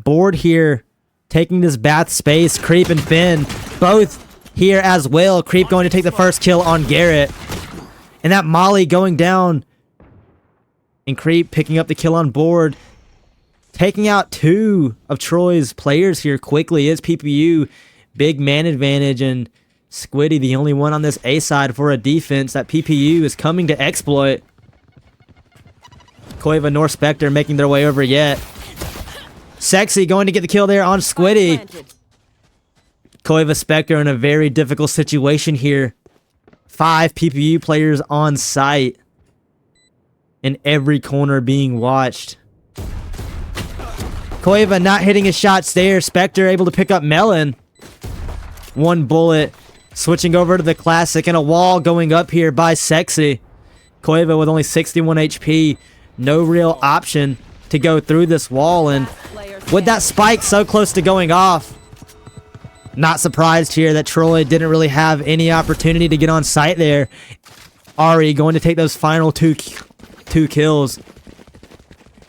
Board here, taking this bath space. Creep and Finn, both here as well. Creep going to take the first kill on Garrett. And that molly going down. And Creep picking up the kill on board. Taking out two of Troy's players here quickly is PPU. Big man advantage, and Squiddy the only one on this A side for a defense that PPU is coming to exploit. Koiva nor Spectre making their way over yet. Sexy going to get the kill there on Squiddy. Koiva Spectre in a very difficult situation here. 5 PPU players on site. And every corner being watched. Koiva not hitting his shots there. Spectre able to pick up Melon. One bullet. Switching over to the classic, and a wall going up here by Sexy. Koiva with only 61 HP. No real option to go through this wall, and with that spike so close to going off, not surprised here that Troy didn't really have any opportunity to get on site there. Ari going to take those final two kills.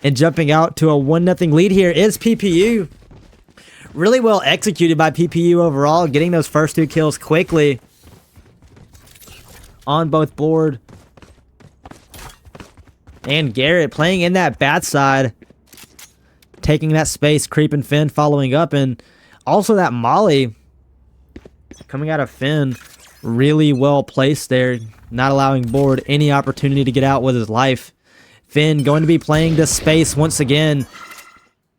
And jumping out to a 1-0 lead here is PPU. Really well executed by PPU overall, getting those first 2 kills quickly on both board. And Garrett playing in that bat side, taking that space. Creep and Finn following up, and also that molly coming out of Finn, really well placed there, not allowing board any opportunity to get out with his life. Finn going to be playing this space once again,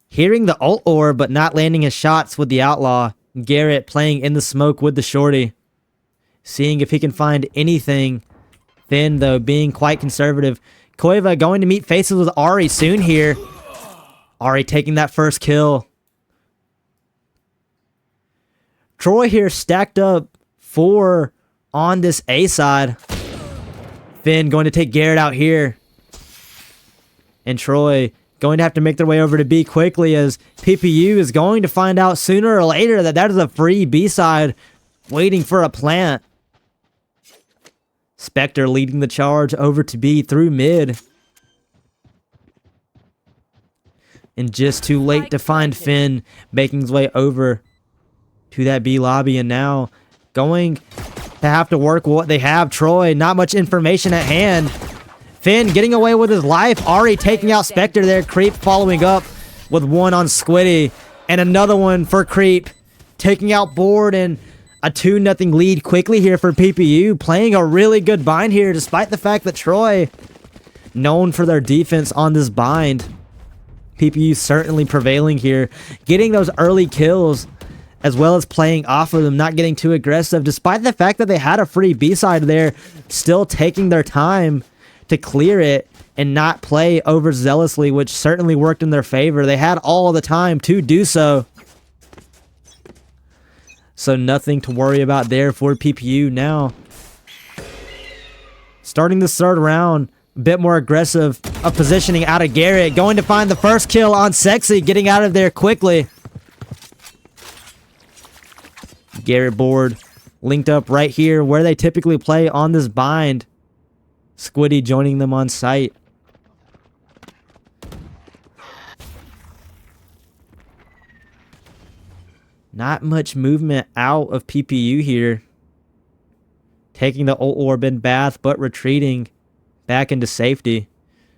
hearing the ult orb but not landing his shots with the outlaw. Garrett playing in the smoke with the shorty, seeing if he can find anything. Finn though being quite conservative. Koiva going to meet faces with Ari soon here. Ari taking that first kill. Troy here stacked up 4 on this A side. Finn going to take Garrett out here. And Troy going to have to make their way over to B quickly, as PPU is going to find out sooner or later that that is a free B side waiting for a plant. Spectre leading the charge over to B through mid. And just too late to find Finn making his way over to that B lobby, and now going to have to work with what they have. Troy, not much information at hand. Finn getting away with his life. Ari taking out Spectre there. Creep following up with one on Squiddy. And another one for Creep. Taking out board, and a 2-0 lead quickly here for PPU. Playing a really good bind here, despite the fact that Troy, known for their defense on this bind. PPU certainly prevailing here. Getting those early kills, as well as playing off of them, not getting too aggressive. Despite the fact that they had a free B-side there, still taking their time to clear it and not play overzealously, which certainly worked in their favor. They had all the time to do so. So nothing to worry about there for PPU now. Starting this third round, a bit more aggressive of positioning out of Garrett. Going to find the first kill on Sexy, getting out of there quickly. Garrett board linked up right here where they typically play on this bind. Squiddy joining them on site. Not much movement out of PPU here. Taking the ult orb in bath, but retreating back into safety.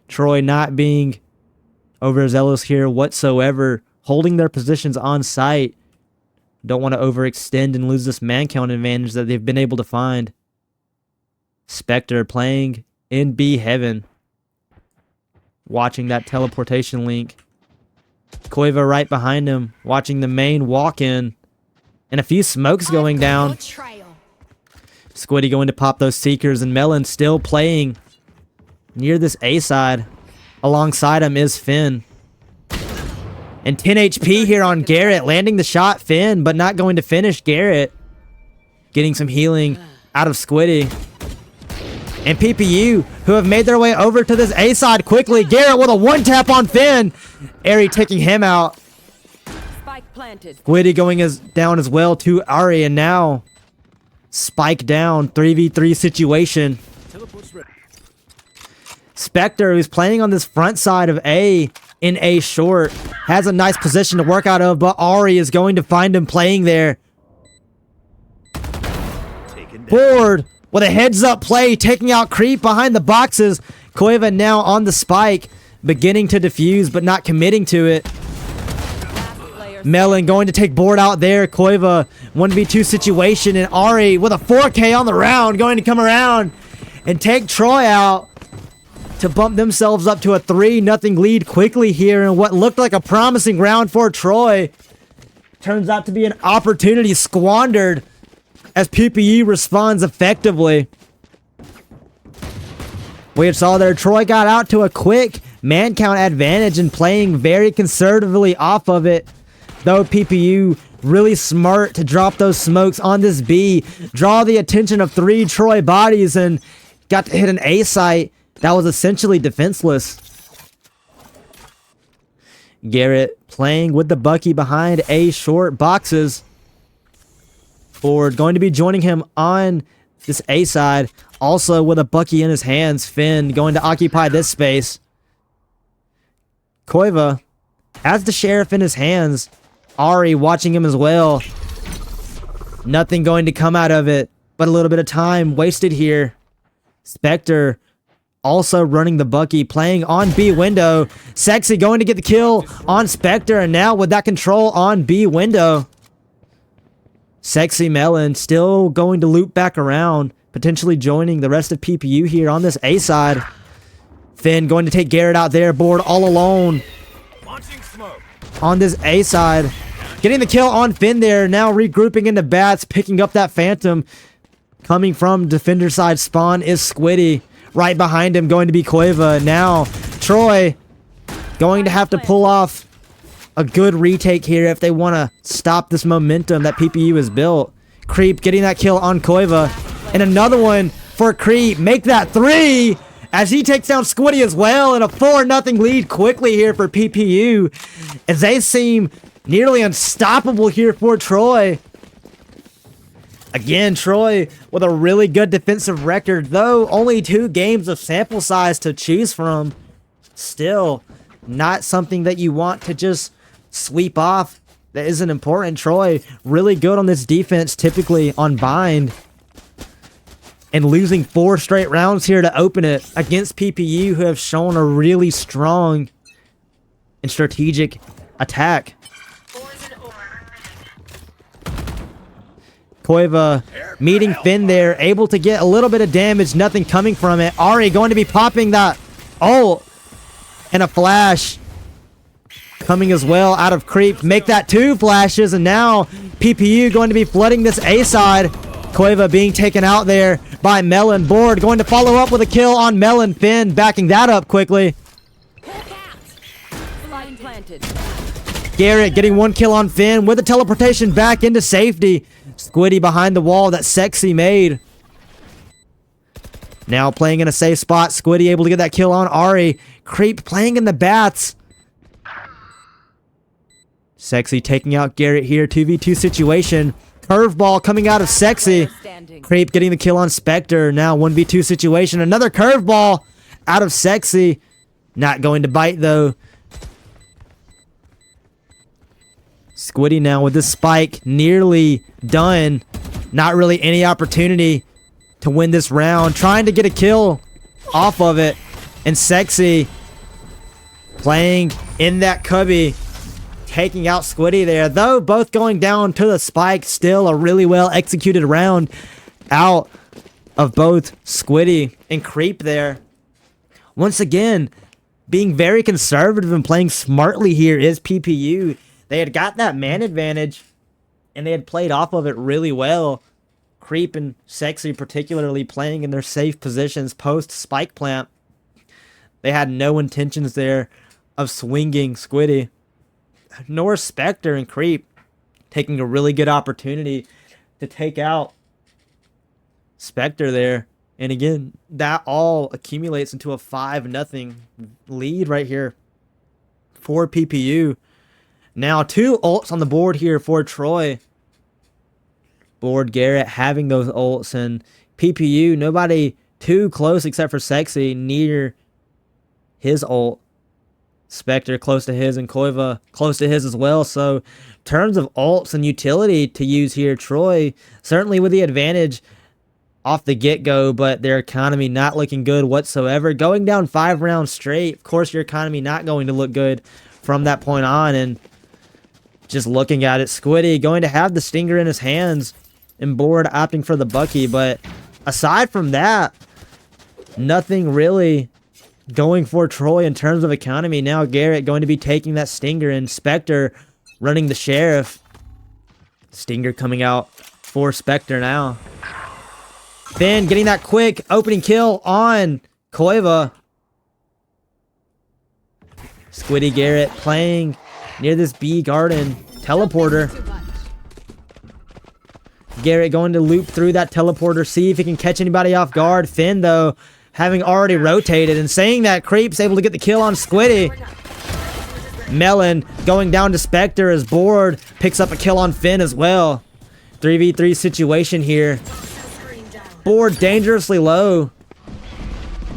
Troy not being overzealous here whatsoever. Holding their positions on site. Don't want to overextend and lose this man count advantage that they've been able to find. Spectre playing in B heaven. Watching that teleportation link. Koiva right behind him, watching the main walk in. And a few smokes going down. Squiddy going to pop those Seekers, and Melon still playing near this A side. Alongside him is Finn. And 10 HP here on Garrett, landing the shot. Finn, but not going to finish. Garrett getting some healing out of Squiddy. And PPU, who have made their way over to this A side quickly. Garrett with a 1-tap on Finn. Ari taking him out. Squiddy going down as well to Ari, and now Spike down. 3v3 situation. Spectre, who's playing on this front side of A, in A short. Has a nice position to work out of, but Ari is going to find him playing there. Board with a heads-up play, taking out Creep behind the boxes. Koiva now on the spike, beginning to defuse, but not committing to it. Melon going to take board out there. Koiva 1v2 situation, and Ari with a 4K on the round, going to come around and take Troy out to bump themselves up to a 3-0 lead quickly here in what looked like a promising round for Troy. Turns out to be an opportunity squandered as PPU responds effectively. We saw there Troy got out to a quick man count advantage and playing very conservatively off of it. Though PPU really smart to drop those smokes on this B, draw the attention of 3 Troy bodies, and got to hit an A site that was essentially defenseless. Garrett playing with the Bucky behind A short boxes. Ford going to be joining him on this A side, also with a Bucky in his hands. Finn going to occupy this space. Koiva has the Sheriff in his hands. Ari watching him as well. Nothing going to come out of it, but a little bit of time wasted here. Spectre also running the Bucky, playing on B window. Sexy going to get the kill on Spectre, and now with that control on B window. Sexy Melon still going to loop back around, potentially joining the rest of PPU here on this A side. Finn going to take Garrett out there, board all alone on this A side. Getting the kill on Finn there, now regrouping into bats, picking up that Phantom. Coming from defender side spawn is Squiddy. Right behind him going to be Koiva. Now Troy going to have to pull off a good retake here if they want to stop this momentum that PPU has built. Creep getting that kill on Koiva. And another one for Creep. Make that 3 as he takes down Squiddy as well. And a 4-0 lead quickly here for PPU, as they seem nearly unstoppable here for Troy. Again, Troy with a really good defensive record, though only 2 games of sample size to choose from. Still, not something that you want to just sweep off. That isn't important. Troy really good on this defense, typically on bind. And losing 4 straight rounds here to open it against PPU, who have shown a really strong and strategic attack. Koiva meeting Finn there, able to get a little bit of damage, nothing coming from it. Ari going to be popping that ult, and a flash coming as well out of Creep. Make that 2 flashes, and now PPU going to be flooding this A side. Koiva being taken out there by Melon. Board going to follow up with a kill on Melon. Finn backing that up quickly. Garrett getting 1 kill on Finn with a teleportation back into safety. Squiddy behind the wall that Sexy made. Now playing in a safe spot. Squiddy able to get that kill on Ari. Creep playing in the bats. Sexy taking out Garrett here. 2v2 situation. Curveball coming out of Sexy. Creep getting the kill on Spectre. Now 1v2 situation. Another curveball out of Sexy. Not going to bite though. Squiddy now with this spike nearly done. Not really any opportunity to win this round. Trying to get a kill off of it. And Sexy playing in that cubby. Taking out Squiddy there. Though both going down to the spike. Still a really well executed round out of both Squiddy and Creep there. Once again, being very conservative and playing smartly here is PPU. They had got that man advantage, and they had played off of it really well. Creep and Sexy particularly playing in their safe positions post-spike plant. They had no intentions there of swinging Squiddy. Nor Spectre and Creep taking a really good opportunity to take out Spectre there. And again, that all accumulates into a 5-0 lead right here for PPU. Now 2 ults on the board here for Troy. Board Garrett having those ults, and PPU, nobody too close except for Sexy near his ult. Spectre close to his and Koiva close to his as well. So in terms of ults and utility to use here, Troy certainly with the advantage off the get-go, but their economy not looking good whatsoever. Going down 5 rounds straight, of course your economy not going to look good from that point on. And just looking at it, Squiddy going to have the Stinger in his hands and Board opting for the Bucky. But aside from that, nothing really going for Troy in terms of economy. Now Garrett going to be taking that Stinger and Spectre running the Sheriff. Stinger coming out for Spectre now. Finn getting that quick opening kill on Koiva. Squiddy Garrett playing near this B garden teleporter. Garrett going to loop through that teleporter, see if he can catch anybody off guard. Finn, though, having already rotated and saying that, Creep's able to get the kill on Squiddy. Melon going down to Spectre as Board picks up a kill on Finn as well. 3v3 situation here. Board dangerously low.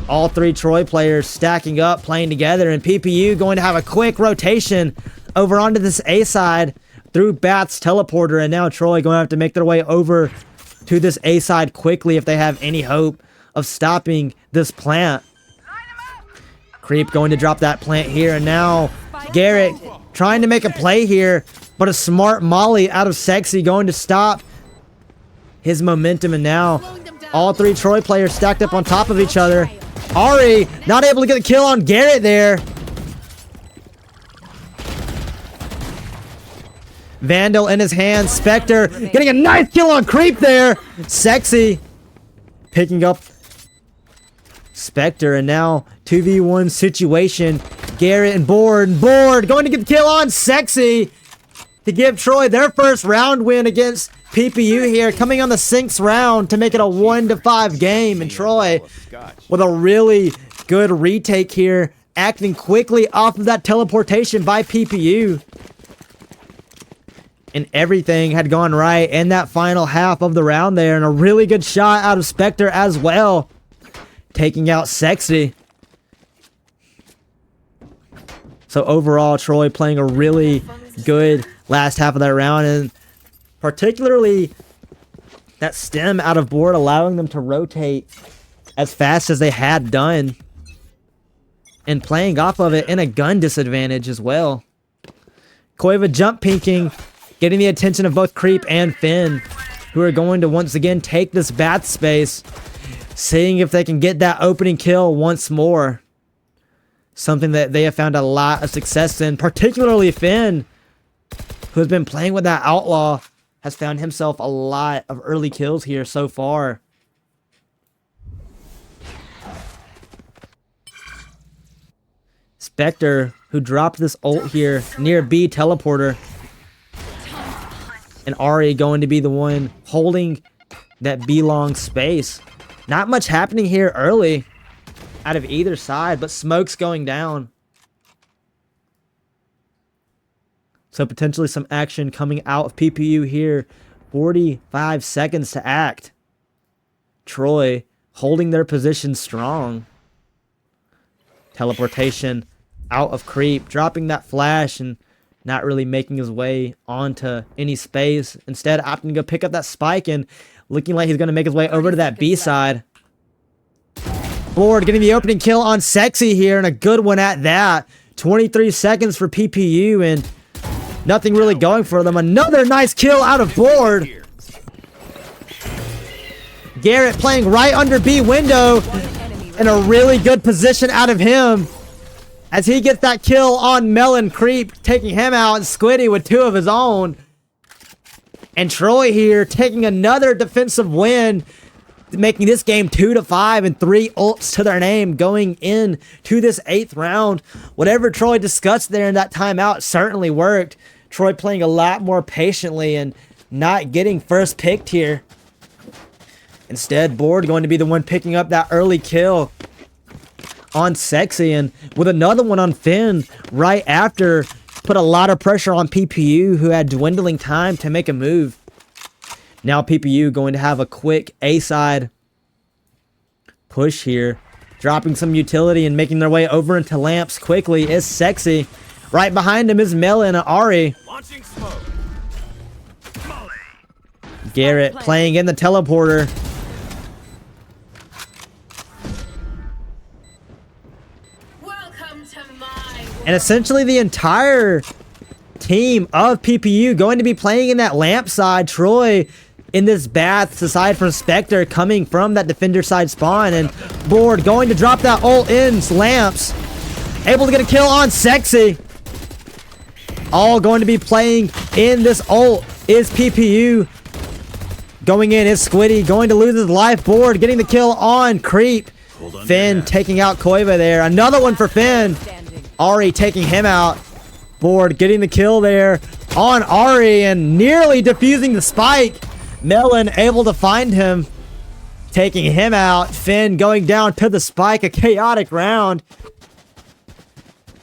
All 3 Troy players stacking up, playing together, and PPU going to have a quick rotation over onto this A side through Bat's teleporter, and now Troy going to have to make their way over to this A side quickly if they have any hope of stopping this plant. Creep going to drop that plant here, and now Garrett trying to make a play here, but a smart molly out of Sexy going to stop his momentum, and now all 3 Troy players stacked up on top of each other. Ari not able to get a kill on Garrett there. Vandal in his hand. Spectre getting a nice kill on Creep there. Sexy picking up Spectre, and now 2v1 situation. Garrett and Board. Board going to get the kill on Sexy to give Troy their first round win against PPU here, coming on the 6th round to make it a 1-5 game. And Troy with a really good retake here, acting quickly off of that teleportation by PPU. And everything had gone right in that final half of the round there, and a really good shot out of Spectre as well, taking out Sexy. So overall, Troy playing a really good last half of that round, and particularly that stem out of Board allowing them to rotate as fast as they had done and playing off of it in a gun disadvantage as well. Koiva jump pinking, getting the attention of both Creep and Finn, who are going to once again take this bath space, seeing if they can get that opening kill once more. Something that they have found a lot of success in, particularly Finn, who has been playing with that Outlaw, has found himself a lot of early kills here so far. Spectre, who dropped this ult here near B teleporter. And Ari going to be the one holding that B long space. Not much happening here early out of either side, but smoke's going down. So potentially some action coming out of PPU here. 45 seconds to act. Troy holding their position strong. Teleportation out of Creep, dropping that flash and not really making his way onto any space. Instead, opting to go pick up that spike and looking like he's going to make his way over to that B side. Board getting the opening kill on Sexy here, and a good one at that. 23 seconds for PPU, and nothing really going for them. Another nice kill out of Board. Garrett playing right under B window, and a really good position out of him as he gets that kill on Melon Creep, taking him out, and Squiddy with 2 of his own. And Troy here taking another defensive win, making this game 2-5 and 3 ults to their name going in to this 8th round. Whatever Troy discussed there in that timeout certainly worked. Troy playing a lot more patiently and not getting first picked here. Instead, Board going to be the one picking up that early kill on Sexy, and with another one on Finn right after, put a lot of pressure on PPU, who had dwindling time to make a move. Now PPU going to have a quick A-side push here Dropping some utility and making their way over into lamps quickly is Sexy. Right behind him is Melon and Ari. Garrett playing in the teleporter. And essentially the entire team of PPU going to be playing in that lamp side. Troy in this bath aside from Spectre coming from that defender side spawn, and Board going to drop that ult in lamps. Able to get a kill on Sexy. All going to be playing in this ult is PPU. Going in is Squiddy, going to lose his life. Board getting the kill on Creep. Finn taking out Koiva there. Another one for Finn. Ari taking him out. Board getting the kill there on Ari and nearly defusing the spike. Melon able to find him, taking him out. Finn going down to the spike. A chaotic round.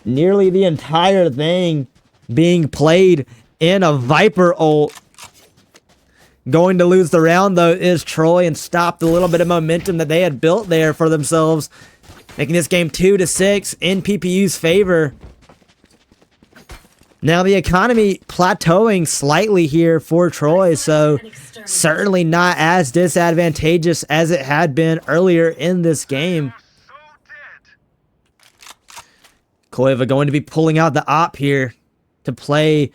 Nearly the entire thing being played in a Viper ult. Going to lose the round though is Troy, and stopped a little bit of momentum that they had built there for themselves, making this game 2-6 in PPU's favor. Now the economy plateauing slightly here for Troy, so certainly not as disadvantageous as it had been earlier in this game. Koiva going to be pulling out the op here to play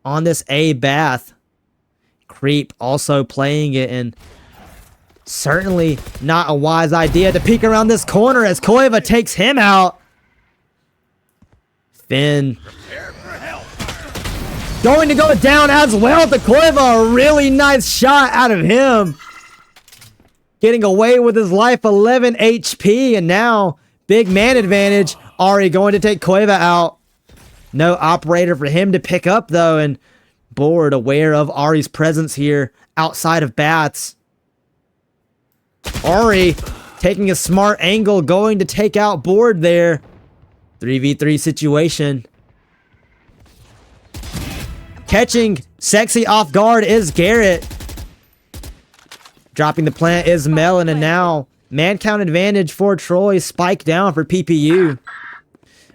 on this A bath. Creep also playing it, and certainly not a wise idea to peek around this corner as Koiva takes him out. Finn going to go down as well to Koiva. A really nice shot out of him. Getting away with his life, 11 HP, and now big man advantage. Ari going to take Koiva out. No operator for him to pick up though, and Board aware of Ari's presence here outside of baths. Ari taking a smart angle, going to take out Board there. 3v3 situation. Catching Sexy off guard is Garrett. Dropping the plant is Melon, and now man count advantage for Troy. Spike down for PPU.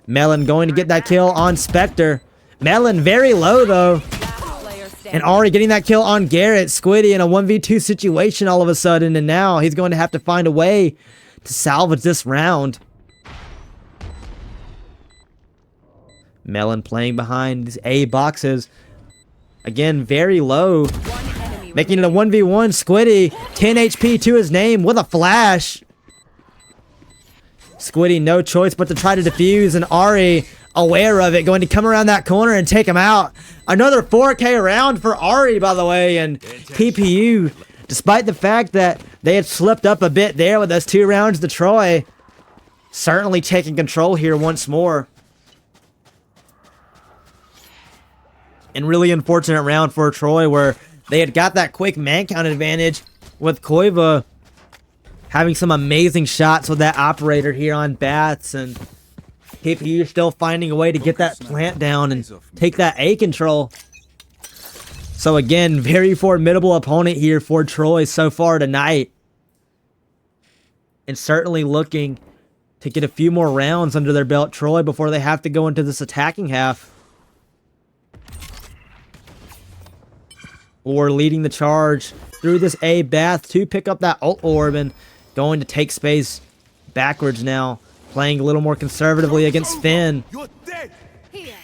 Melon going to get that kill on Spectre. Melon very low though. And Ari getting that kill on Garrett. Squiddy in a 1v2 situation all of a sudden, and now he's going to have to find a way to salvage this round. Melon playing behind these A boxes. Again, very low. Making it a 1v1. Squiddy, 10 HP to his name with a flash. Squiddy, no choice but to try to defuse, and Ari aware of it, going to come around that corner and take him out. Another 4K round for Ari, by the way, and PPU, despite the fact that they had slipped up a bit there with those 2 rounds to Troy, certainly taking control here once more. And really unfortunate round for Troy where they had got that quick man count advantage with Koiva having some amazing shots with that operator here on Bats, and PPU still finding a way to get that plant down and take that A control. So again, very formidable opponent here for Troy so far tonight. And certainly looking to get a few more rounds under their belt, Troy, before they have to go into this attacking half. Or leading the charge through this A bath to pick up that ult orb, and going to take space backwards now. Playing a little more conservatively against Finn.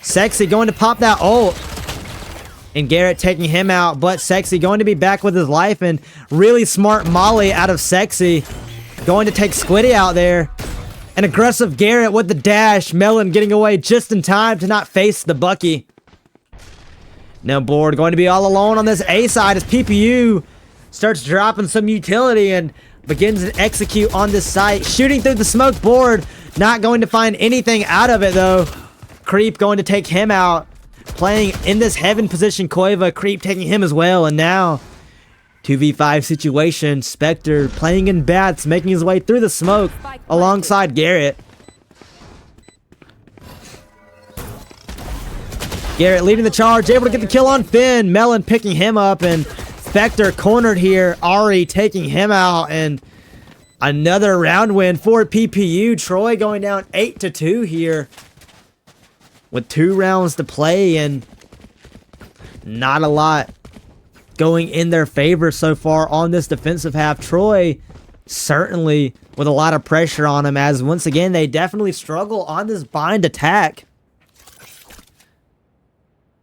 Sexy going to pop that ult. And Garrett taking him out, but Sexy going to be back with his life, and really smart molly out of Sexy. Going to take Squiddy out there. An aggressive Garrett with the dash. Melon getting away just in time to not face the Bucky. Now Board going to be all alone on this A side as PPU starts dropping some utility and begins to execute on this site. Shooting through the smoke. Board not going to find anything out of it though. Creep going to take him out. Playing in this heaven position, Koiva. Creep taking him as well, and now 2v5 situation. Spectre playing in bats, making his way through the smoke alongside Garrett. Garrett leading the charge, able to get the kill on Finn. Melon picking him up, and Spectre cornered here. Ari taking him out, and Another round win for PPU. Troy going down 8-2 here with 2 rounds to play and not a lot going in their favor so far on this defensive half. Troy certainly with a lot of pressure on them, as once again they definitely struggle on this bind attack,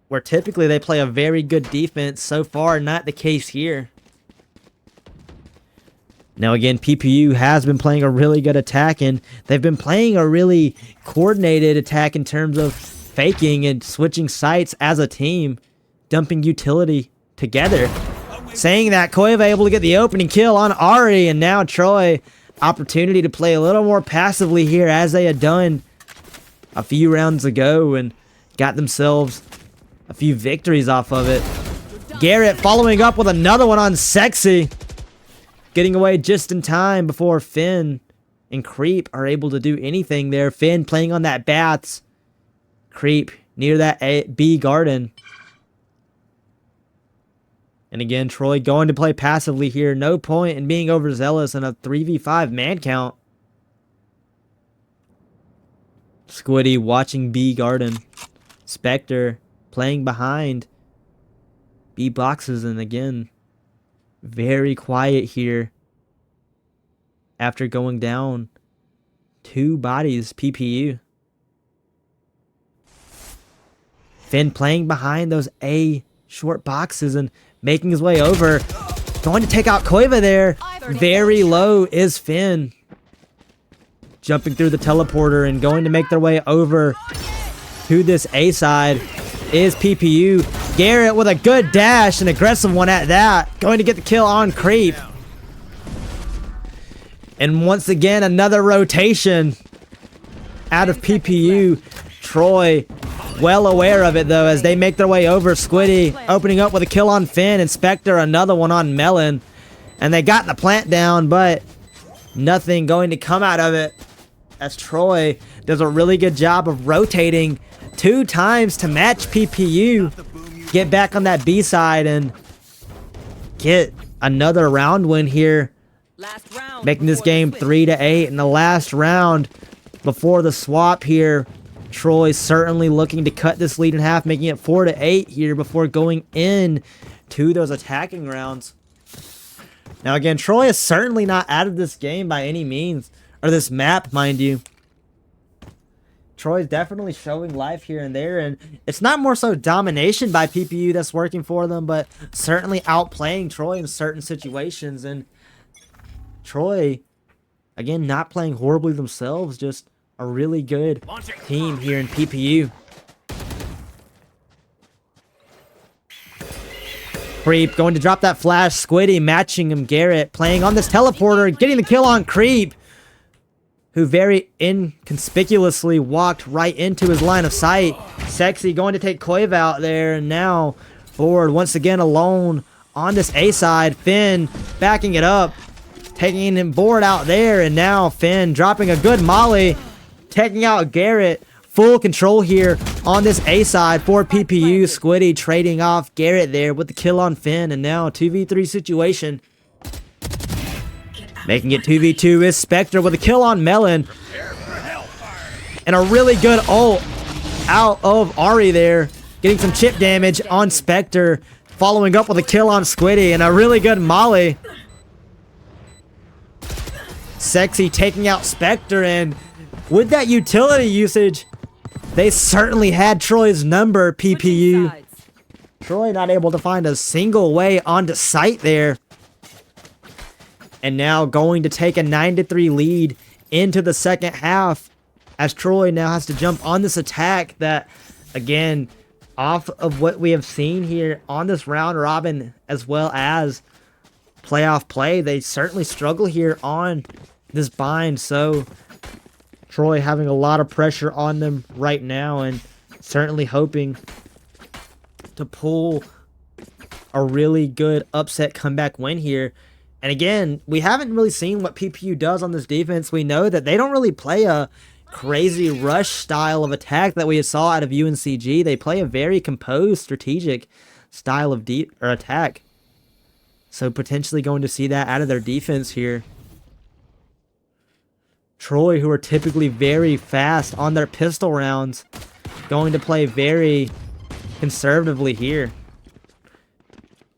where typically they play a very good defense. So far, not the case here. Now again, PPU has been playing a really good attack, and they've been playing a really coordinated attack in terms of faking and switching sites as a team, dumping utility together. Saying that, Koiva able to get the opening kill on Ari, and now Troy, opportunity to play a little more passively here as they had done a few rounds ago and got themselves a few victories off of it. Garrett following up with another one on Sexy, getting away just in time before Finn and Creep are able to do anything there. Finn playing on that Bats. Creep near that B garden. And again, Troy going to play passively here. No point in being overzealous in a 3v5 man count. Squiddy watching B garden. Spectre playing behind B boxes, and again, very quiet here after going down 2 bodies. PPU. Finn playing behind those A short boxes and making his way over. Going to take out Koiva there. Very low is Finn. Jumping through the teleporter and going to make their way over to this A side is PPU. Garrett with a good dash, an aggressive one at that. Going to get the kill on Creep. And once again, another rotation out of PPU. Troy well aware of it though as they make their way over. Squiddy opening up with a kill on Finn, and Spectre another one on Melon. And they got the plant down, but nothing going to come out of it as Troy does a really good job of rotating 2 times to match PPU. Get back on that B side and get another round win here. Making this game 3-8 in the last round before the swap here. Troy certainly looking to cut this lead in half, making it 4-8 here before going in to those attacking rounds. Now again, Troy is certainly not out of this game by any means, or this map, mind you. Troy's definitely showing life here and there, and it's not more so domination by PPU that's working for them, but certainly outplaying Troy in certain situations. And Troy, again, not playing horribly themselves, just a really good team here in PPU. Creep going to drop that flash. Squiddy matching him. Garrett playing on this teleporter, getting the kill on Creep, who very inconspicuously walked right into his line of sight. Sexy going to take Koiva out there, and now forward once again alone on this A side. Finn backing it up, taking him board out there, and now Finn dropping a good molly, taking out Garrett. Full control here on this A side for PPU. Squiddy trading off Garrett there with the kill on Finn, and now 2v3 situation. Making it 2v2 is Spectre with a kill on Melon. And a really good ult out of Ari there. Getting some chip damage on Spectre. Following up with a kill on Squiddy and a really good molly. Sexy taking out Spectre, and with that utility usage, they certainly had Troy's number, PPU. Troy not able to find a single way onto site there. And now going to take a 9-3 lead into the second half, as Troy now has to jump on this attack that, again, off of what we have seen here on this round robin as well as playoff play, they certainly struggle here on this bind. So Troy having a lot of pressure on them right now, and certainly hoping to pull a really good upset comeback win here. And again, we haven't really seen what PPU does on this defense. We know that they don't really play a crazy rush style of attack that we saw out of UNCG. They play a very composed, strategic style of attack. So potentially going to see that out of their defense here. Troy, who are typically very fast on their pistol rounds, going to play very conservatively here.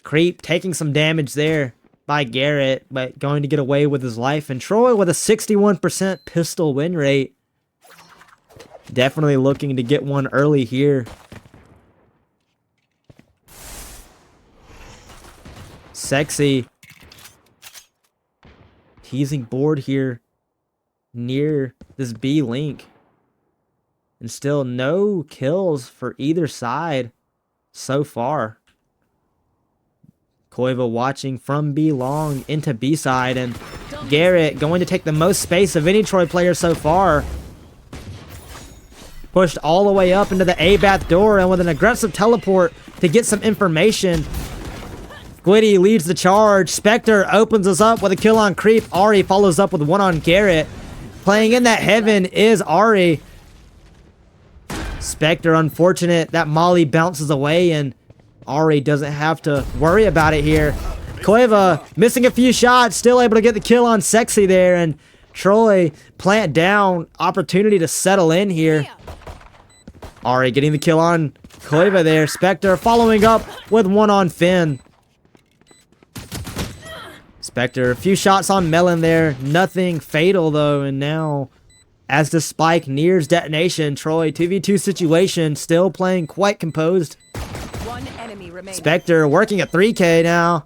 Creep taking some damage there by Garrett, but going to get away with his life. And Troy with a 61% pistol win rate. Definitely looking to get one early here. Sexy. Teasing board here near this B link. And still no kills for either side so far. Koiva watching from B long into B side, and Garrett going to take the most space of any Troy player so far. Pushed all the way up into the A bath door, and with an aggressive teleport to get some information. Squiddy leads the charge. Spectre opens us up with a kill on Creep. Ari follows up with one on Garrett. Playing in that heaven is Ari. Spectre, unfortunate that Molly bounces away, and Ari doesn't have to worry about it here. Koiva missing a few shots, still able to get the kill on Sexy there, and Troy plant down, opportunity to settle in here. Ari getting the kill on Koiva there. Spectre following up with one on Finn. Spectre, a few shots on Melon there, nothing fatal though, and now as the spike nears detonation, Troy 2v2 situation, still playing quite composed. One enemy remaining. Spectre working at 3K now.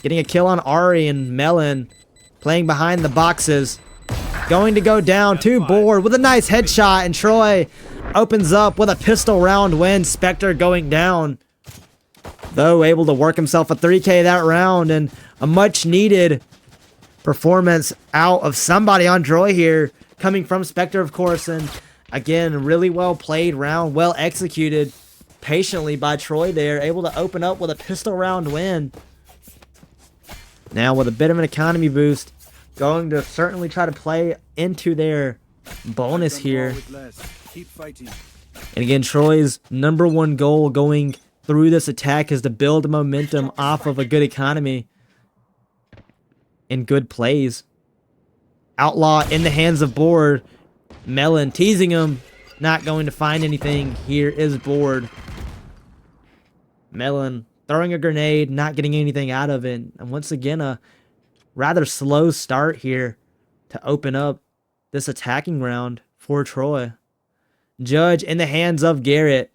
Getting a kill on Ari, and Melon playing behind the boxes. Going to go down to board with a nice headshot, and Troy opens up with a pistol round win. Spectre going down, though able to work himself a 3K that round, and a much needed performance out of somebody on Troy here. Coming from Spectre, of course, and again, really well played round, well executed patiently by Troy there, able to open up with a pistol round win. Now with a bit of an economy boost, going to certainly try to play into their bonus here. And again, Troy's #1 goal going through this attack is to build momentum off of a good economy and good plays. Outlaw in the hands of board. Melon teasing him. Not going to find anything. Here is board. Melon throwing a grenade. Not getting anything out of it. And once again, a rather slow start here to open up this attacking round for Troy. Judge in the hands of Garrett.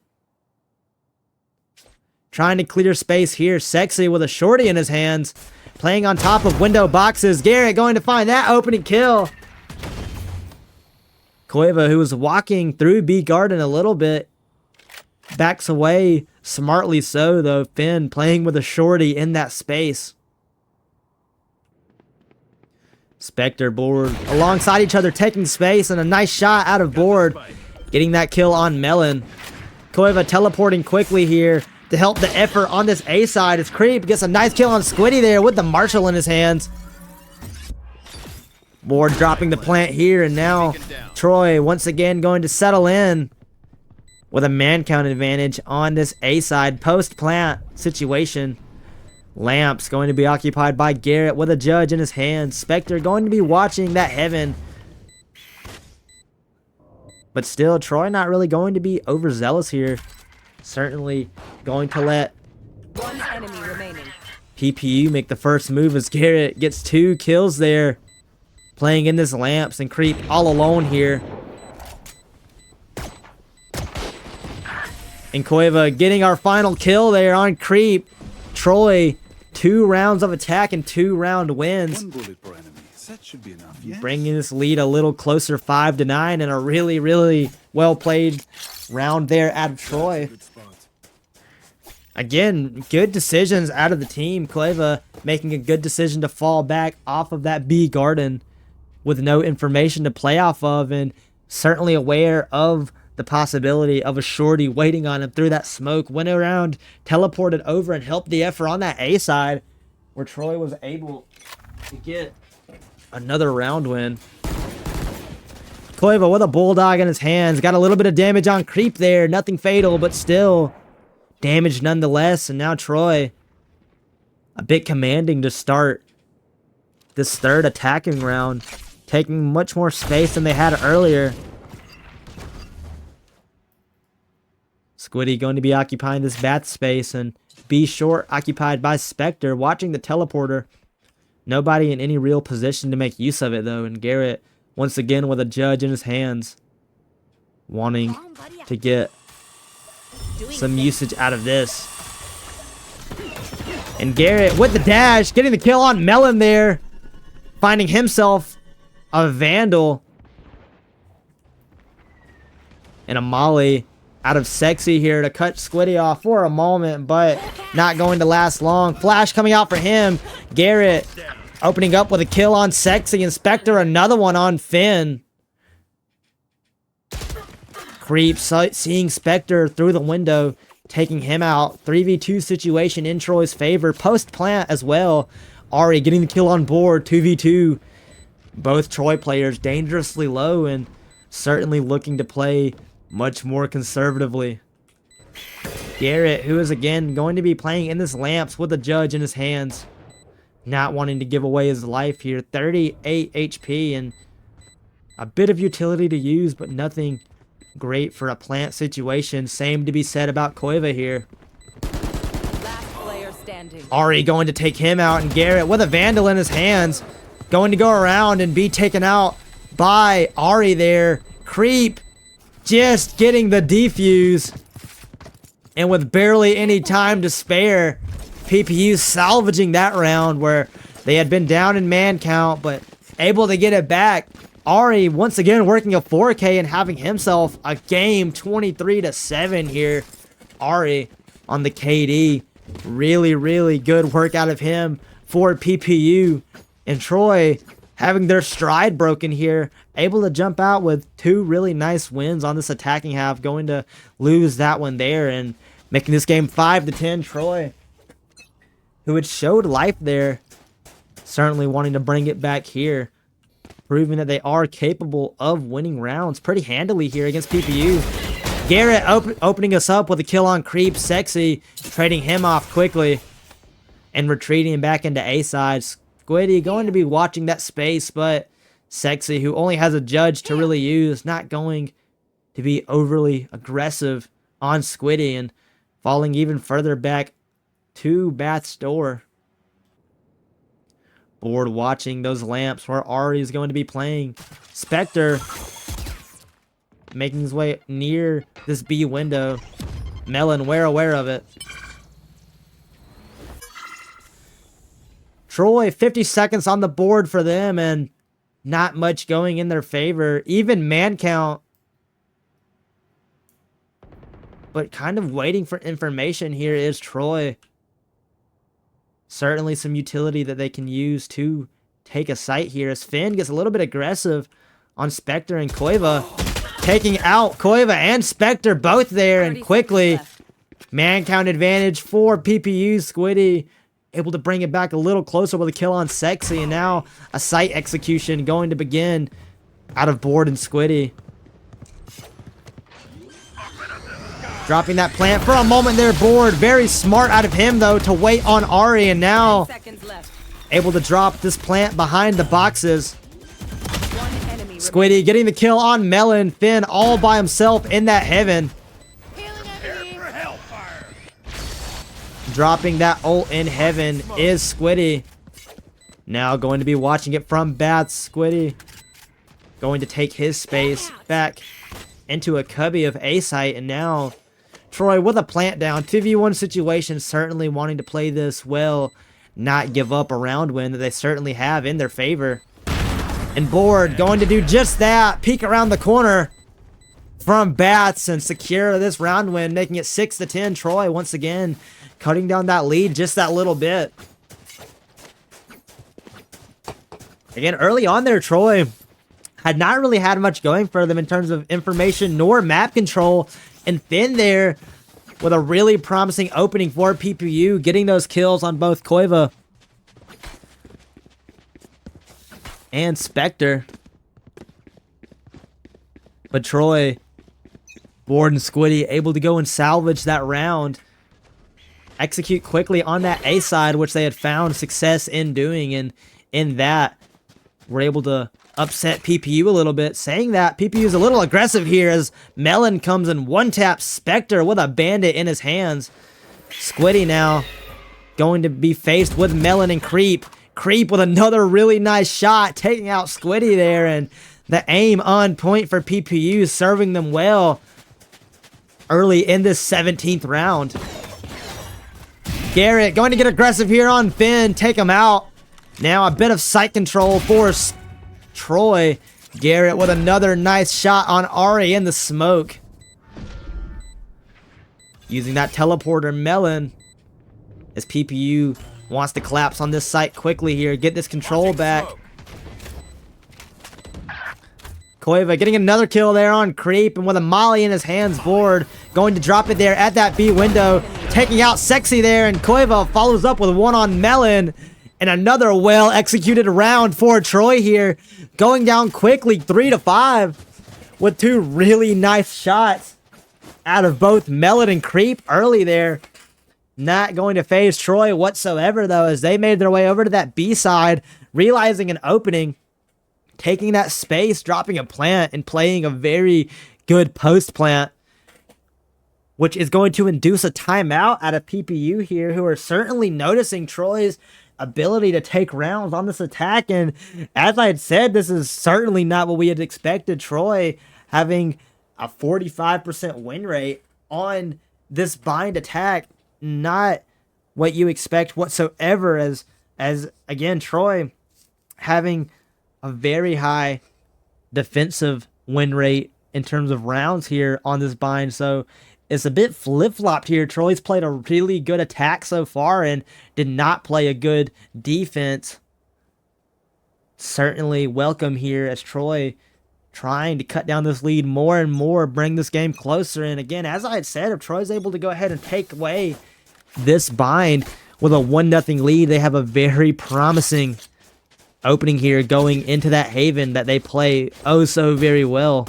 Trying to clear space here. Sexy with a shorty in his hands. Playing on top of window boxes. Garrett going to find that opening kill. Koiva, who was walking through B Garden a little bit, backs away. Smartly so, though. Finn playing with a shorty in that space. Spectre, board alongside each other, taking space, and a nice shot out of board. Getting that kill on Melon. Koiva teleporting quickly here to help the effort on this A side as Creep gets a nice kill on Squiddy there with the Marshall in his hands. Board dropping the plant here, and now Troy once again going to settle in with a man count advantage on this A side post plant situation. Lamps going to be occupied by Garrett with a judge in his hands. Spectre going to be watching that heaven. But still, Troy not really going to be overzealous here. Certainly going to let One enemy remaining. PPU make the first move as Garrett gets 2 kills there. Playing in this Lamps and Creep all alone here. And Koiva getting our final kill there on Creep. Troy, 2 rounds of attack and 2 round wins. 1 bullet per enemy. That should be enough, yes? Bringing this lead a little closer, 5-9, and a really, really well played round there out of Troy. Again, good decisions out of the team. Koiva making a good decision to fall back off of that B Garden with no information to play off of, and certainly aware of the possibility of a shorty waiting on him through that smoke. Went around, teleported over, and helped the effort on that A side, where Troy was able to get another round win. Koiva with a bulldog in his hands. Got a little bit of damage on Creep there. Nothing fatal, but still damage nonetheless. And now Troy a bit commanding to start this third attacking round. taking much more space than they had earlier. Squiddy going to be occupying this bath space, and B short occupied by Spectre, watching the teleporter. Nobody in any real position to make use of it, though, and Garrett, once again with a judge in his hands, wanting to get some usage out of this. And Garrett with the dash, getting the kill on Melon there, finding himself a Vandal. And a Molly out of Sexy here to cut Squiddy off for a moment, but not going to last long. Flash coming out for him. Garrett opening up with a kill on Sexy, and Spectre another one on Finn. Creep seeing Spectre through the window, taking him out. 3v2 situation in Troy's favor. Post plant as well. Ari getting the kill on board. 2v2. Both Troy players dangerously low and certainly looking to play much more conservatively. Garrett, who is again going to be playing in this lamps with a judge in his hands, not wanting to give away his life here. 38 HP and a bit of utility to use, but nothing great for a plant situation. Same to be said about Koiva here. Last player standing. Ari going to take him out, and Garrett with a Vandal in his hands, going to go around and be taken out by Ari there. Creep just getting the defuse, and with barely any time to spare, PPU salvaging that round where they had been down in man count, but able to get it back. Ari once again working a 4K and having himself a game. 23-7 here. Ari on the KD. Really good work out of him for PPU. And Troy having their stride broken here. Able to jump out with 2 really nice wins on this attacking half. Going to lose that one there and making this game 5-10. Troy, who had showed life there, certainly wanting to bring it back here, proving that they are capable of winning rounds pretty handily here against PPU. Garrett opening us up with a kill on Creep. Sexy trading him off quickly and retreating back into A side. Squiddy going to be watching that space, but Sexy, who only has a judge to really use, not going to be overly aggressive on Squiddy and falling even further back to Bath's door. Bored watching those lamps where Ari is going to be playing. Spectre making his way near this B window. Melon, we're aware of it. Troy, 50 seconds on the board for them and not much going in their favor. Even man count, but kind of waiting for information here is Troy. Certainly some utility that they can use to take a site here as Finn gets a little bit aggressive on Spectre and Koiva. Taking out Koiva and Spectre both there and quickly. Man count advantage for PPU. Squiddy able to bring it back a little closer with a kill on Sexy, and now a site execution going to begin out of board and Squiddy. Dropping that plant for a moment there, board. Very smart out of him, though, to wait on Ari, and now able to drop this plant behind the boxes. Squiddy getting the kill on Melon. Finn all by himself in that heaven. Dropping that ult in heaven is Squiddy. Now going to be watching it from Bath. Squiddy going to take his space back into a cubby of A site, and now Troy with a plant down. 2v1 situation, certainly wanting to play this well, not give up a round win that they certainly have in their favor. And Board going to do just that. Peek around the corner from Bats and secure this round win, making it 6-10. Troy once again cutting down that lead just that little bit. Again, early on there, Troy had not really had much going for them in terms of information nor map control. And Finn there with a really promising opening for PPU, getting those kills on both Koiva and Spectre. But Troy, Board, and Squiddy able to go and salvage that round. Execute quickly on that A side, which they had found success in doing. And in that, we're able to upset PPU a little bit. Saying that, PPU is a little aggressive here as Melon comes and one-taps Spectre with a bandit in his hands. Squiddy now going to be faced with Melon and Creep. Creep with another really nice shot, taking out Squiddy there, and the aim on point for PPU, serving them well early in this 17th round. Garrett going to get aggressive here on Finn, take him out. Now a bit of sight control for Troy. Garrett with another nice shot on Ari in the smoke. Using that teleporter, Melon, as PPU wants to collapse on this site quickly here, get this control back. Koiva getting another kill there on Creep, and with a molly in his hands, Board going to drop it there at that B window, taking out Sexy there, and Koiva follows up with one on Melon, and another well-executed round for Troy here, going down quickly 3-5 with two really nice shots out of both Melon and Creep early there. Not going to phase Troy whatsoever, though, as they made their way over to that B side, realizing an opening, taking that space, dropping a plant, and playing a very good post plant, which is going to induce a timeout out of PPU here, who are certainly noticing Troy's ability to take rounds on this attack. And as I had said, this is certainly not what we had expected. Troy having a 45% win rate on this bind attack, not what you expect whatsoever, as again, Troy having a very high defensive win rate in terms of rounds here on this bind. So it's a bit flip-flopped here. Troy's played a really good attack so far and did not play a good defense. Certainly welcome here as Troy trying to cut down this lead more and more, bring this game closer. And again, as I had said, if Troy's able to go ahead and take away this bind with a 1-0 lead, they have a very promising opening here going into that Haven that they play oh so very well.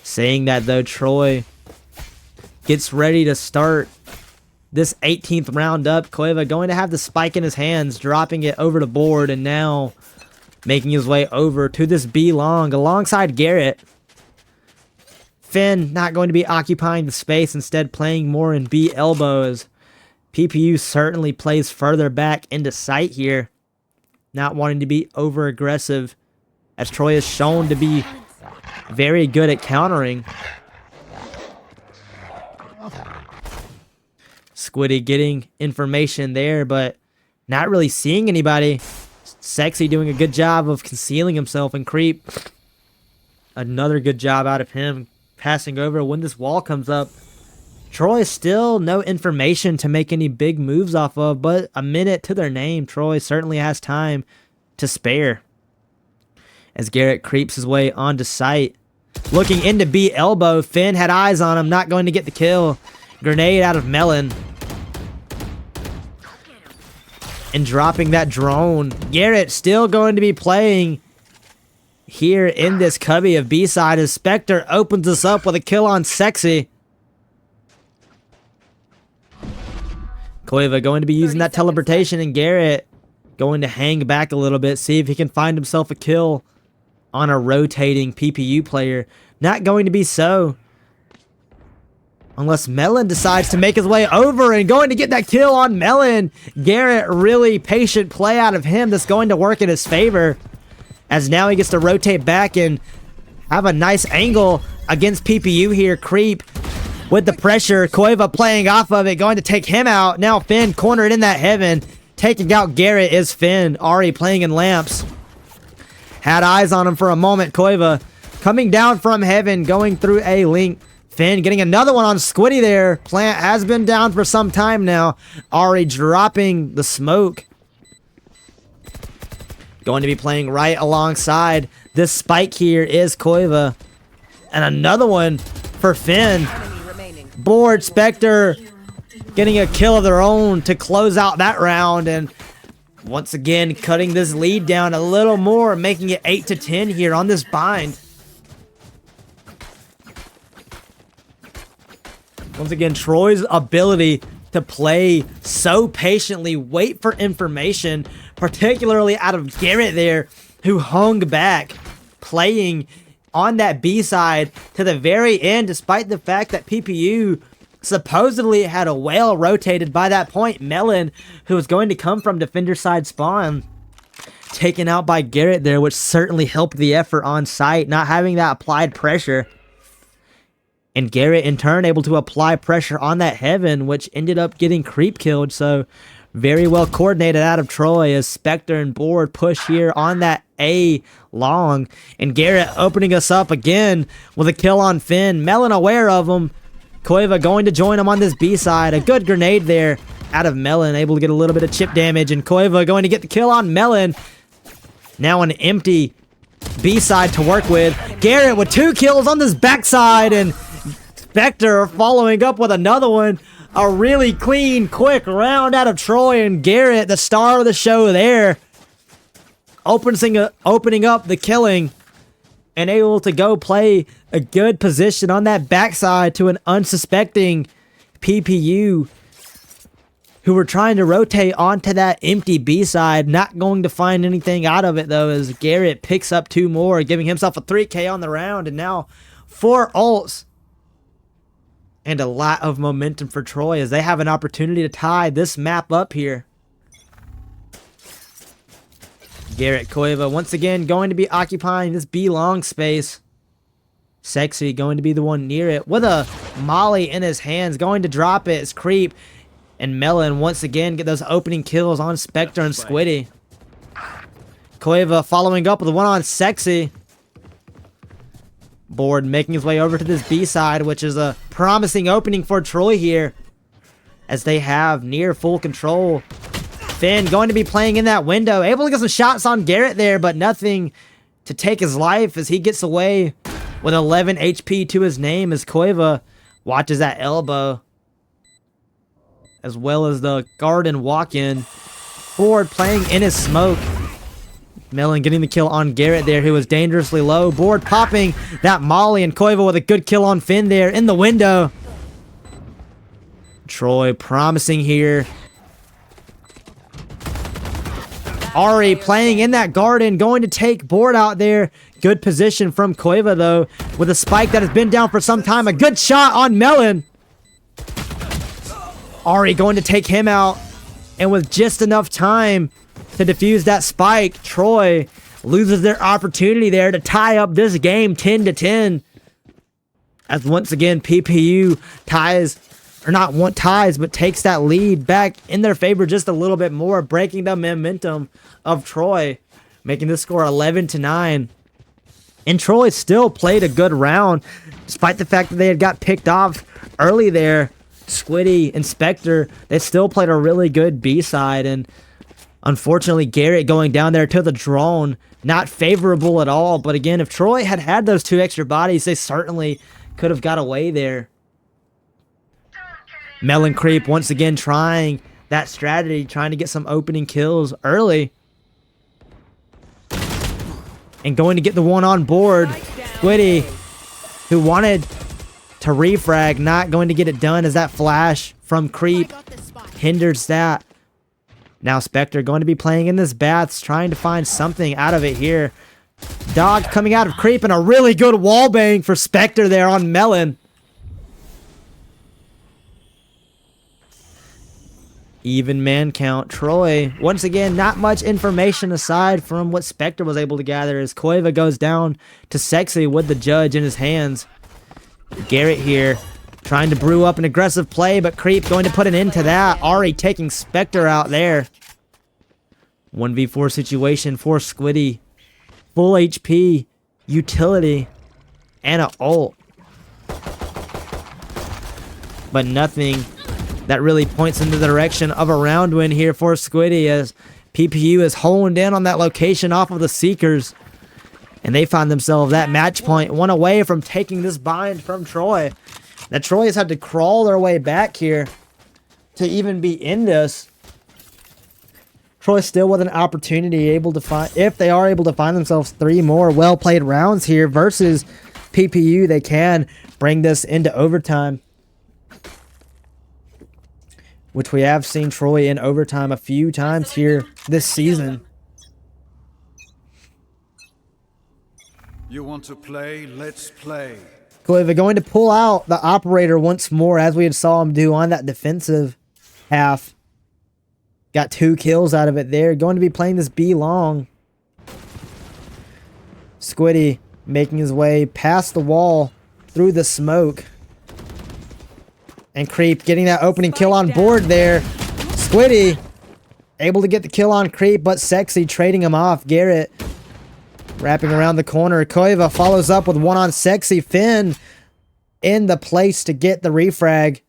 Saying that, though, Troy gets ready to start this 18th round up. Koiva going to have the spike in his hands, dropping it over the board, and now making his way over to this B long alongside Garrett. Finn not going to be occupying the space, instead playing more in B elbow, as PPU certainly plays further back into sight here, not wanting to be over aggressive, as Troy is shown to be very good at countering. Squiddy getting information there, but not really seeing anybody. Sexy doing a good job of concealing himself, and Creep, another good job out of him, passing over when this wall comes up. Troy still no information to make any big moves off of, but a minute to their name. Troy certainly has time to spare. As Garrett creeps his way onto site, looking into B elbow, Finn had eyes on him, not going to get the kill. Grenade out of Melon. And dropping that drone. Garrett still going to be playing here in this cubby of B side as Spectre opens us up with a kill on Sexy. Koiva going to be using that teleportation, and Garrett going to hang back a little bit, see if he can find himself a kill on a rotating PPU player. Not going to be so, unless Melon decides to make his way over and going to get that kill on Melon. Garrett, really patient play out of him that's going to work in his favor, as now he gets to rotate back and have a nice angle against PPU here. Creep with the pressure, Koiva playing off of it, going to take him out. Now Finn cornered in that Heaven. Taking out Garrett is Finn. Ari playing in lamps. Had eyes on him for a moment. Koiva coming down from Heaven, going through a link. Finn getting another one on Squiddy there. Plant has been down for some time now. Ari dropping the smoke. Going to be playing right alongside. This spike here is Koiva. And another one for Finn. Board Spectre getting a kill of their own to close out that round, and once again cutting this lead down a little more, making it 8-10 here on this bind. Once again, Troy's ability to play so patiently, wait for information, particularly out of Garrett there, who hung back, playing on that B side to the very end, despite the fact that PPU supposedly had a whale rotated by that point. Melon, who was going to come from defender side spawn, taken out by Garrett there, which certainly helped the effort on site, not having that applied pressure. And Garrett, in turn, able to apply pressure on that Heaven, which ended up getting creep killed. So, very well coordinated out of Troy as Spectre and Board push here on that A long. And Garrett opening us up again with a kill on Finn. Melon aware of him. Koiva going to join him on this B side. A good grenade there out of Melon, able to get a little bit of chip damage. And Koiva going to get the kill on Melon. Now an empty B side to work with. Garrett with 2 kills on this backside, and Spectre following up with another one. A really clean, quick round out of Troy, and Garrett, the star of the show there, opening up the killing and able to go play a good position on that backside to an unsuspecting PPU who were trying to rotate onto that empty B side. Not going to find anything out of it, though, as Garrett picks up 2 more, giving himself a 3K on the round, and now 4 ults. And a lot of momentum for Troy as they have an opportunity to tie this map up here. Garrett Koiva once again going to be occupying this B long space. Sexy going to be the one near it with a molly in his hands, going to drop it. It's Creep and Melon once again get those opening kills on Spectre and Squiddy. Koiva following up with one on Sexy. Board making his way over to this B side, which is a promising opening for Troy here, as they have near full control. Finn going to be playing in that window, able to get some shots on Garrett there, but nothing to take his life as he gets away with 11 HP to his name, as Koiva watches that elbow, as well as the garden walk-in. Board playing in his smoke. Melon getting the kill on Garrett there, who was dangerously low. Board popping that molly, and Koiva with a good kill on Finn there in the window. Troy promising here. Ari playing in that garden, going to take Board out there. Good position from Koiva, though, with a spike that has been down for some time. A good shot on Melon. Ari going to take him out, and with just enough time to defuse that spike, Troy loses their opportunity there to tie up this game 10-10. As once again, PPU ties, or not one ties, but takes that lead back in their favor just a little bit more, breaking the momentum of Troy, making this score 11-9. And Troy still played a good round, despite the fact that they had got picked off early there. Squiddy and Spectre, they still played a really good B-side, and unfortunately, Garrett going down there to the drone, not favorable at all. But again, if Troy had had those 2 extra bodies, they certainly could have got away there. Melon Creep once again trying that strategy, trying to get some opening kills early. And going to get the one on Board. Squiddy, who wanted to refrag, not going to get it done as that flash from Creep hinders that. Now Spectre going to be playing in this Baths, trying to find something out of it here. Dog coming out of Creep, and a really good wallbang for Spectre there on Melon. Even man count. Troy, once again, not much information aside from what Spectre was able to gather, as Koiva goes down to Sexy with the judge in his hands. Garrett here trying to brew up an aggressive play, but Creep going to put an end to that. Ari taking Spectre out there. 1v4 situation for Squiddy. Full HP, utility, and an ult. But nothing that really points in the direction of a round win here for Squiddy, as PPU is honed in on that location off of the Seekers. And they find themselves at match point, 1 away from taking this bind from Troy. Now Troy has had to crawl their way back here to even be in this. Troy still with an opportunity, able to find, if they are able to find themselves 3 more well-played rounds here versus PPU, they can bring this into overtime, which we have seen Troy in overtime a few times here this season. You want to play? Let's play. Koiva going to pull out the operator once more, as we had saw him do on that defensive half. Got 2 kills out of it there. Going to be playing this B long. Squiddy making his way past the wall through the smoke. And Creep getting that opening kill on board there. Squiddy able to get the kill on Creep, but Sexy trading him off. Garrett wrapping around the corner. Koiva follows up with one on Sexy. Finn in the place to get the refrag.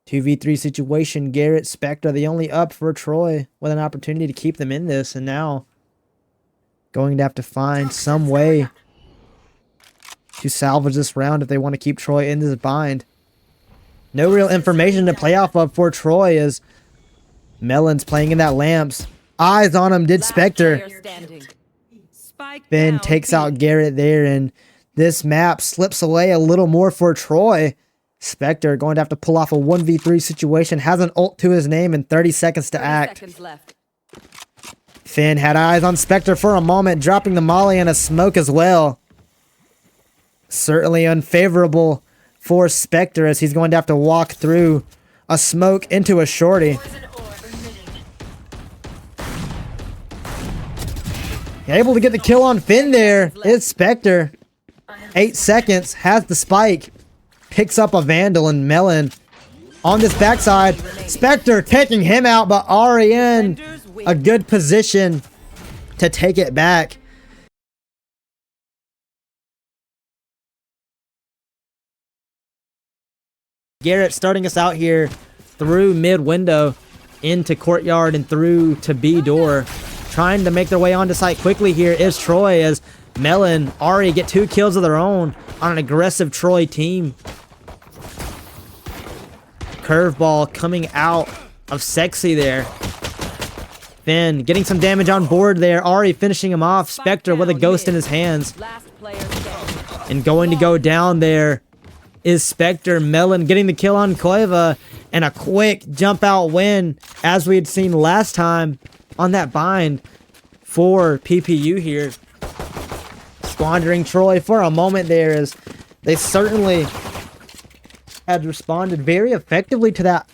2v3 situation. Garrett, Spectre, the only up for Troy with an opportunity to keep them in this. And now going to have to find some way to salvage this round if they want to keep Troy in this bind. No real information to play off of for Troy as Melon's playing in that lamps. Eyes on him did Spectre. Finn takes out Garrett there, and this map slips away a little more for Troy. Spectre going to have to pull off a 1v3 situation. Has an ult to his name and 30 seconds to act. Finn had eyes on Spectre for a moment, dropping the molly and a smoke as well. Certainly unfavorable for Spectre as he's going to have to walk through a smoke into a shorty. Able to get the kill on Finn there. It's Spectre. 8 seconds, has the spike. Picks up a Vandal and Melon on this backside. Spectre taking him out, but Ari in a good position to take it back. Garrett starting us out here through mid window into courtyard and through to B door. Trying to make their way onto site quickly here is Troy as Melon, Ari get 2 kills of their own on an aggressive Troy team. Curveball coming out of Sexy there. Finn getting some damage on board there. Ari finishing him off. Spectre with a ghost in his hands. And going to go down there is Spectre. Melon getting the kill on Koiva. And a quick jump out win as we had seen last time on that bind for PPU here. Squandering Troy for a moment there as they certainly had responded very effectively to that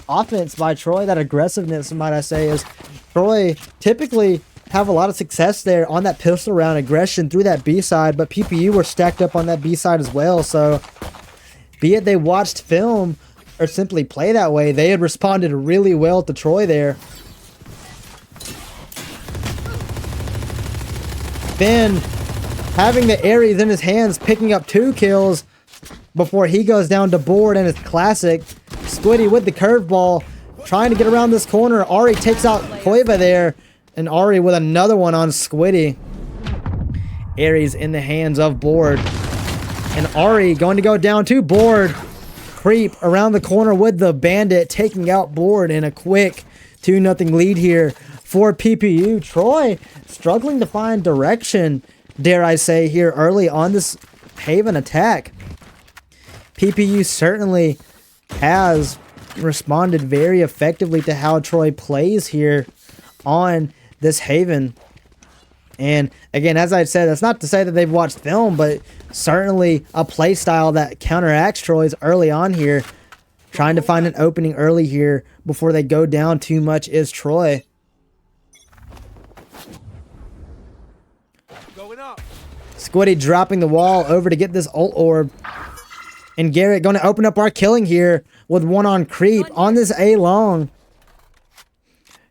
offense by Troy, that aggressiveness, might I say, as Troy typically have a lot of success there on that pistol round aggression through that B side, but PPU were stacked up on that B side as well, so be it they watched film or simply play that way, they had responded really well to Troy there. Finn having the Ares in his hands, picking up 2 kills before he goes down to board, and it's classic. Squiddy with the curveball, trying to get around this corner. Ari takes out Koiva there, and Ari with another one on Squiddy. Ares in the hands of board, and Ari going to go down to board. Creep around the corner with the bandit, taking out board in a quick 2-0 lead here for PPU. Troy struggling to find direction, dare I say, here early on this Haven attack. PPU certainly has responded very effectively to how Troy plays here on this Haven. And again, as I said, that's not to say that they've watched film, but certainly a play style that counteracts Troy's early on here. Trying to find an opening early here before they go down too much is Troy. Squiddy dropping the wall over to get this ult orb. And Garrett going to open up our killing here with one on Creep on this A long.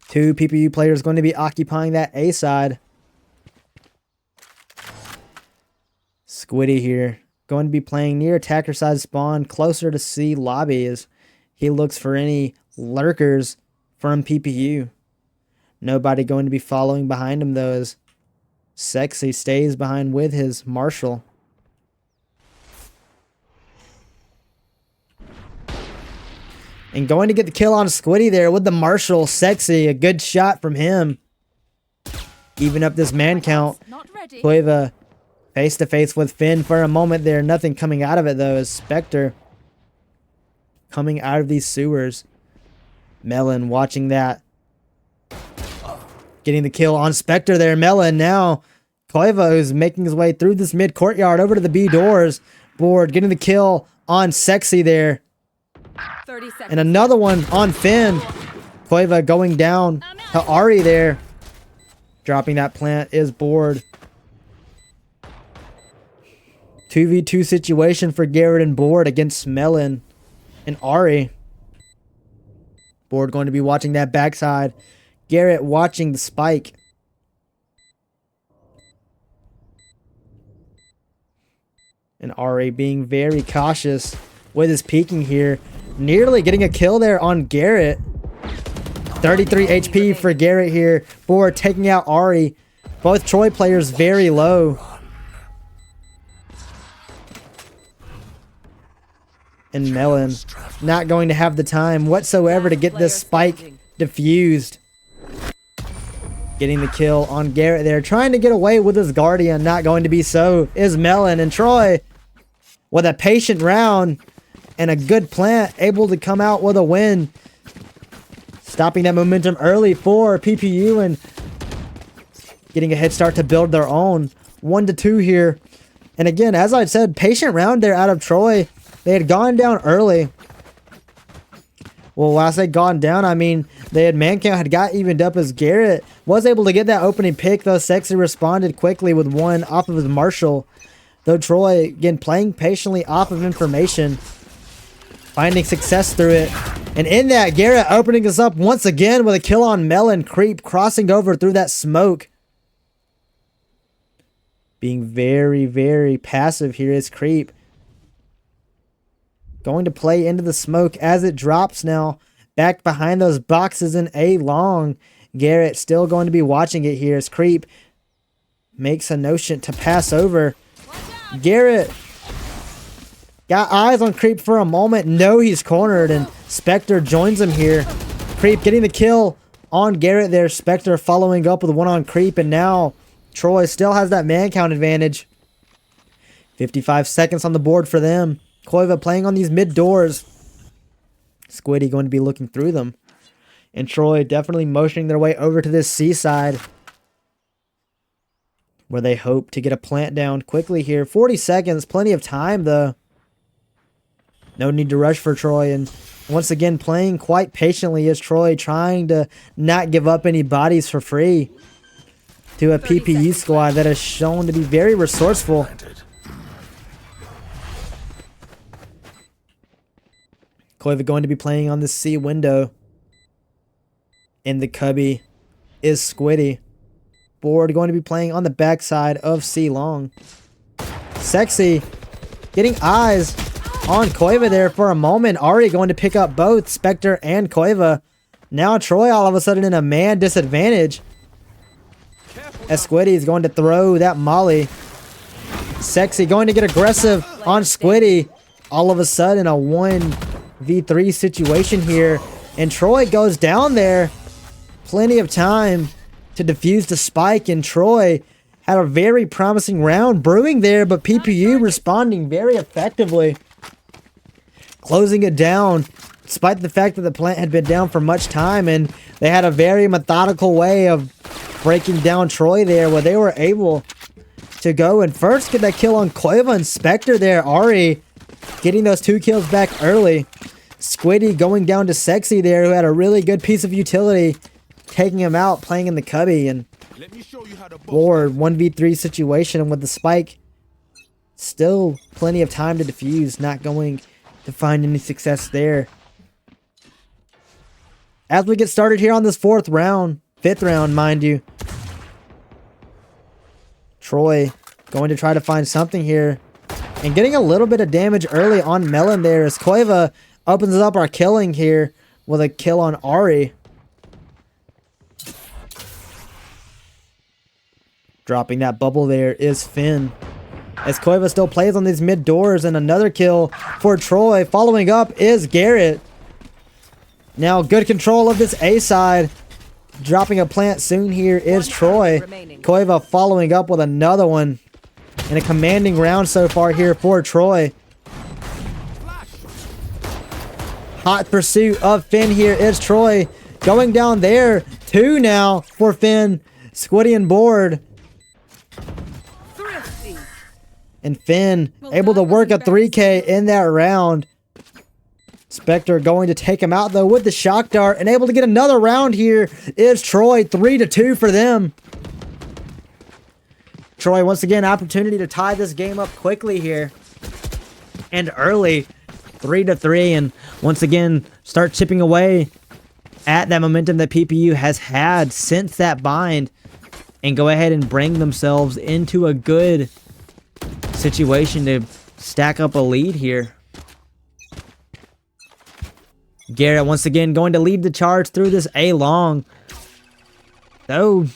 2 PPU players going to be occupying that A side. Squiddy here going to be playing near attacker side spawn, closer to C lobby as he looks for any lurkers from PPU. Nobody going to be following behind him though, as Sexy stays behind with his Marshall. And going to get the kill on Squiddy there with the Marshall. Sexy, a good shot from him. Even up this man count. Koiva face to face with Finn for a moment there. Nothing coming out of it though, as Spectre coming out of these sewers. Melon watching that. Getting the kill on Spectre there. Melon now Koiva, who's making his way through this mid courtyard over to the B doors. Board getting the kill on Sexy there. 30 seconds. And another one on Finn. Koiva going down to Ari there. Dropping that plant is Board. 2v2 situation for Garrett and Board against Melon and Ari. Board going to be watching that backside. Garrett watching the spike. And Ari being very cautious with his peeking here. Nearly getting a kill there on Garrett. 33 HP for Garrett here. Board taking out Ari. Both Troy players very low. And Melon not going to have the time whatsoever to get this spike defused. Getting the kill on Garrett there. Trying to get away with his Guardian. Not going to be so is Melon. And Troy, with a patient round and a good plant, able to come out with a win. Stopping that momentum early for PPU and getting a head start to build their own. 1-2 here. And again, as I said, patient round there out of Troy. They had gone down early. Well, when I say gone down, I mean they had man count had got evened up as Garrett was able to get that opening pick, though Sexy responded quickly with one off of his Marshall. Though Troy, again, playing patiently off of information, finding success through it. And in that, Garrett opening us up once again with a kill on Melon. Creep crossing over through that smoke. Being very, very passive here is Creep. Going to play into the smoke as it drops now. Back behind those boxes in A long. Garrett still going to be watching it here as Creep makes a notion to pass over. Garrett got eyes on Creep for a moment. No, he's cornered and Spectre joins him here. Creep getting the kill on Garrett there. Spectre following up with one on Creep, and now Troy still has that man count advantage. 55 seconds on the board for them. Koiva playing on these mid doors. Squiddy going to be looking through them. And Troy definitely motioning their way over to this C side, where they hope to get a plant down quickly here. 40 seconds, plenty of time though. No need to rush for Troy, and once again playing quite patiently as Troy trying to not give up any bodies for free to a PPU squad that has shown to be very resourceful. Koiva going to be playing on the C window. In the cubby is Squiddy. Board going to be playing on the backside of C long. Sexy getting eyes on Koiva there for a moment. Ari going to pick up both Spectre and Koiva. Now Troy all of a sudden in a man disadvantage, as Squiddy is going to throw that molly. Sexy going to get aggressive on Squiddy. All of a sudden a 1v3 situation here, and Troy goes down there. Plenty of time to defuse the spike, and Troy had a very promising round brewing there, but PPU responding very effectively, closing it down despite the fact that the plant had been down for much time, and they had a very methodical way of breaking down Troy there, where they were able to go and first get that kill on Koiva and Spectre there. Ari getting those 2 kills back early. Squiddy going down to Sexy there, who had a really good piece of utility, taking him out, playing in the cubby, and Lord 1v3 situation with the spike. Still plenty of time to defuse, not going to find any success there. As we get started here on this 4th round, 5th round, mind you, Troy going to try to find something here, and getting a little bit of damage early on Melon there as Koiva opens up our killing here with a kill on Ari. Dropping that bubble there is Finn, as Koiva still plays on these mid doors, and another kill for Troy. Following up is Garrett. Now good control of this A side. Dropping a plant soon here is Troy. Koiva following up with another one. And a commanding round so far here for Troy. Hot pursuit of Finn here is Troy. Going down there. 2 now for Finn. Squiddy and Board And Finn able to work a 3K in that round. Spectre going to take him out though with the shock dart and able to get another round here is Troy. 3-2 for them. Troy once again opportunity to tie this game up quickly here and early. 3-3 and once again start chipping away at that momentum that PPU has had since that bind and go ahead and bring themselves into a good situation to stack up a lead here. Garrett once again going to lead the charge through this A long. Though,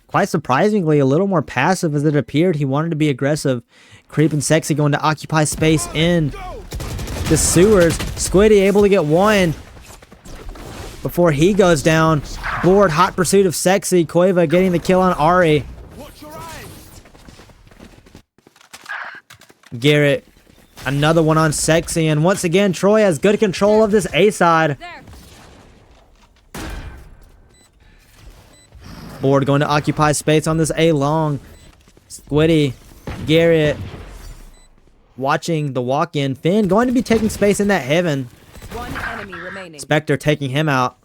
quite surprisingly, a little more passive as it appeared. He wanted to be aggressive. Creep and Sexy going to occupy space in the sewers. Squiddy able to get one before he goes down. Board, hot pursuit of Sexy. Cueva getting the kill on Ari. Garrett, another one on Sexy, and once again, Troy has good control of this A side. Board going to occupy space on this A long. Squiddy, Garrett, watching the walk-in. Finn going to be taking space in that heaven. One enemy remaining. Spectre taking him out.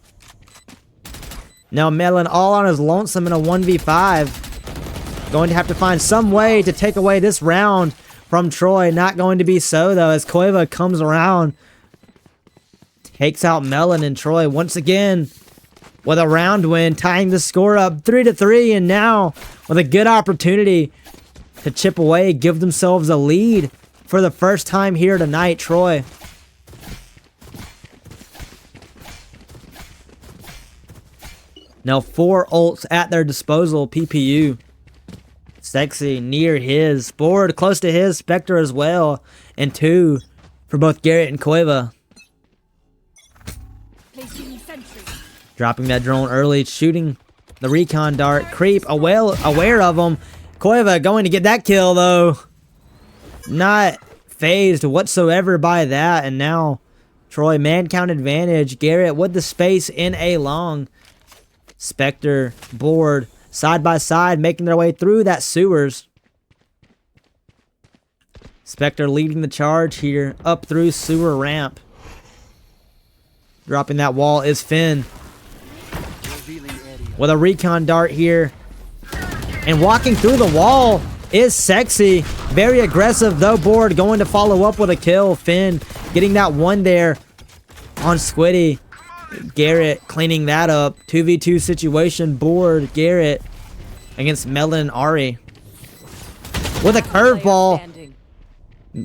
Now Melon all on his lonesome in a 1v5. Going to have to find some way to take away this round from Troy. Not going to be so though as Cueva comes around. Takes out Melon and Troy once again with a round win. Tying the score up 3-3 and now with a good opportunity to chip away. Give themselves a lead for the first time here tonight. Troy. Now 4 ults at their disposal. PPU. Sexy near his. Board close to his. Spectre as well. And 2 for both Garrett and Cueva. Dropping that drone early. Shooting the recon dart. Creep aware of him. Cueva going to get that kill though. Not phased whatsoever by that. And now Troy man count advantage. Garrett with the space in A long. Spectre, Board, side by side, making their way through that sewers. Spectre leading the charge here, up through sewer ramp. Dropping that wall is Finn. With a recon dart here. And walking through the wall is Sexy. Very aggressive though. Board going to follow up with a kill. Finn getting that one there on Squiddy. Garrett cleaning that up. 2v2 situation. Board, Garrett against Melon and Ari. With a curveball.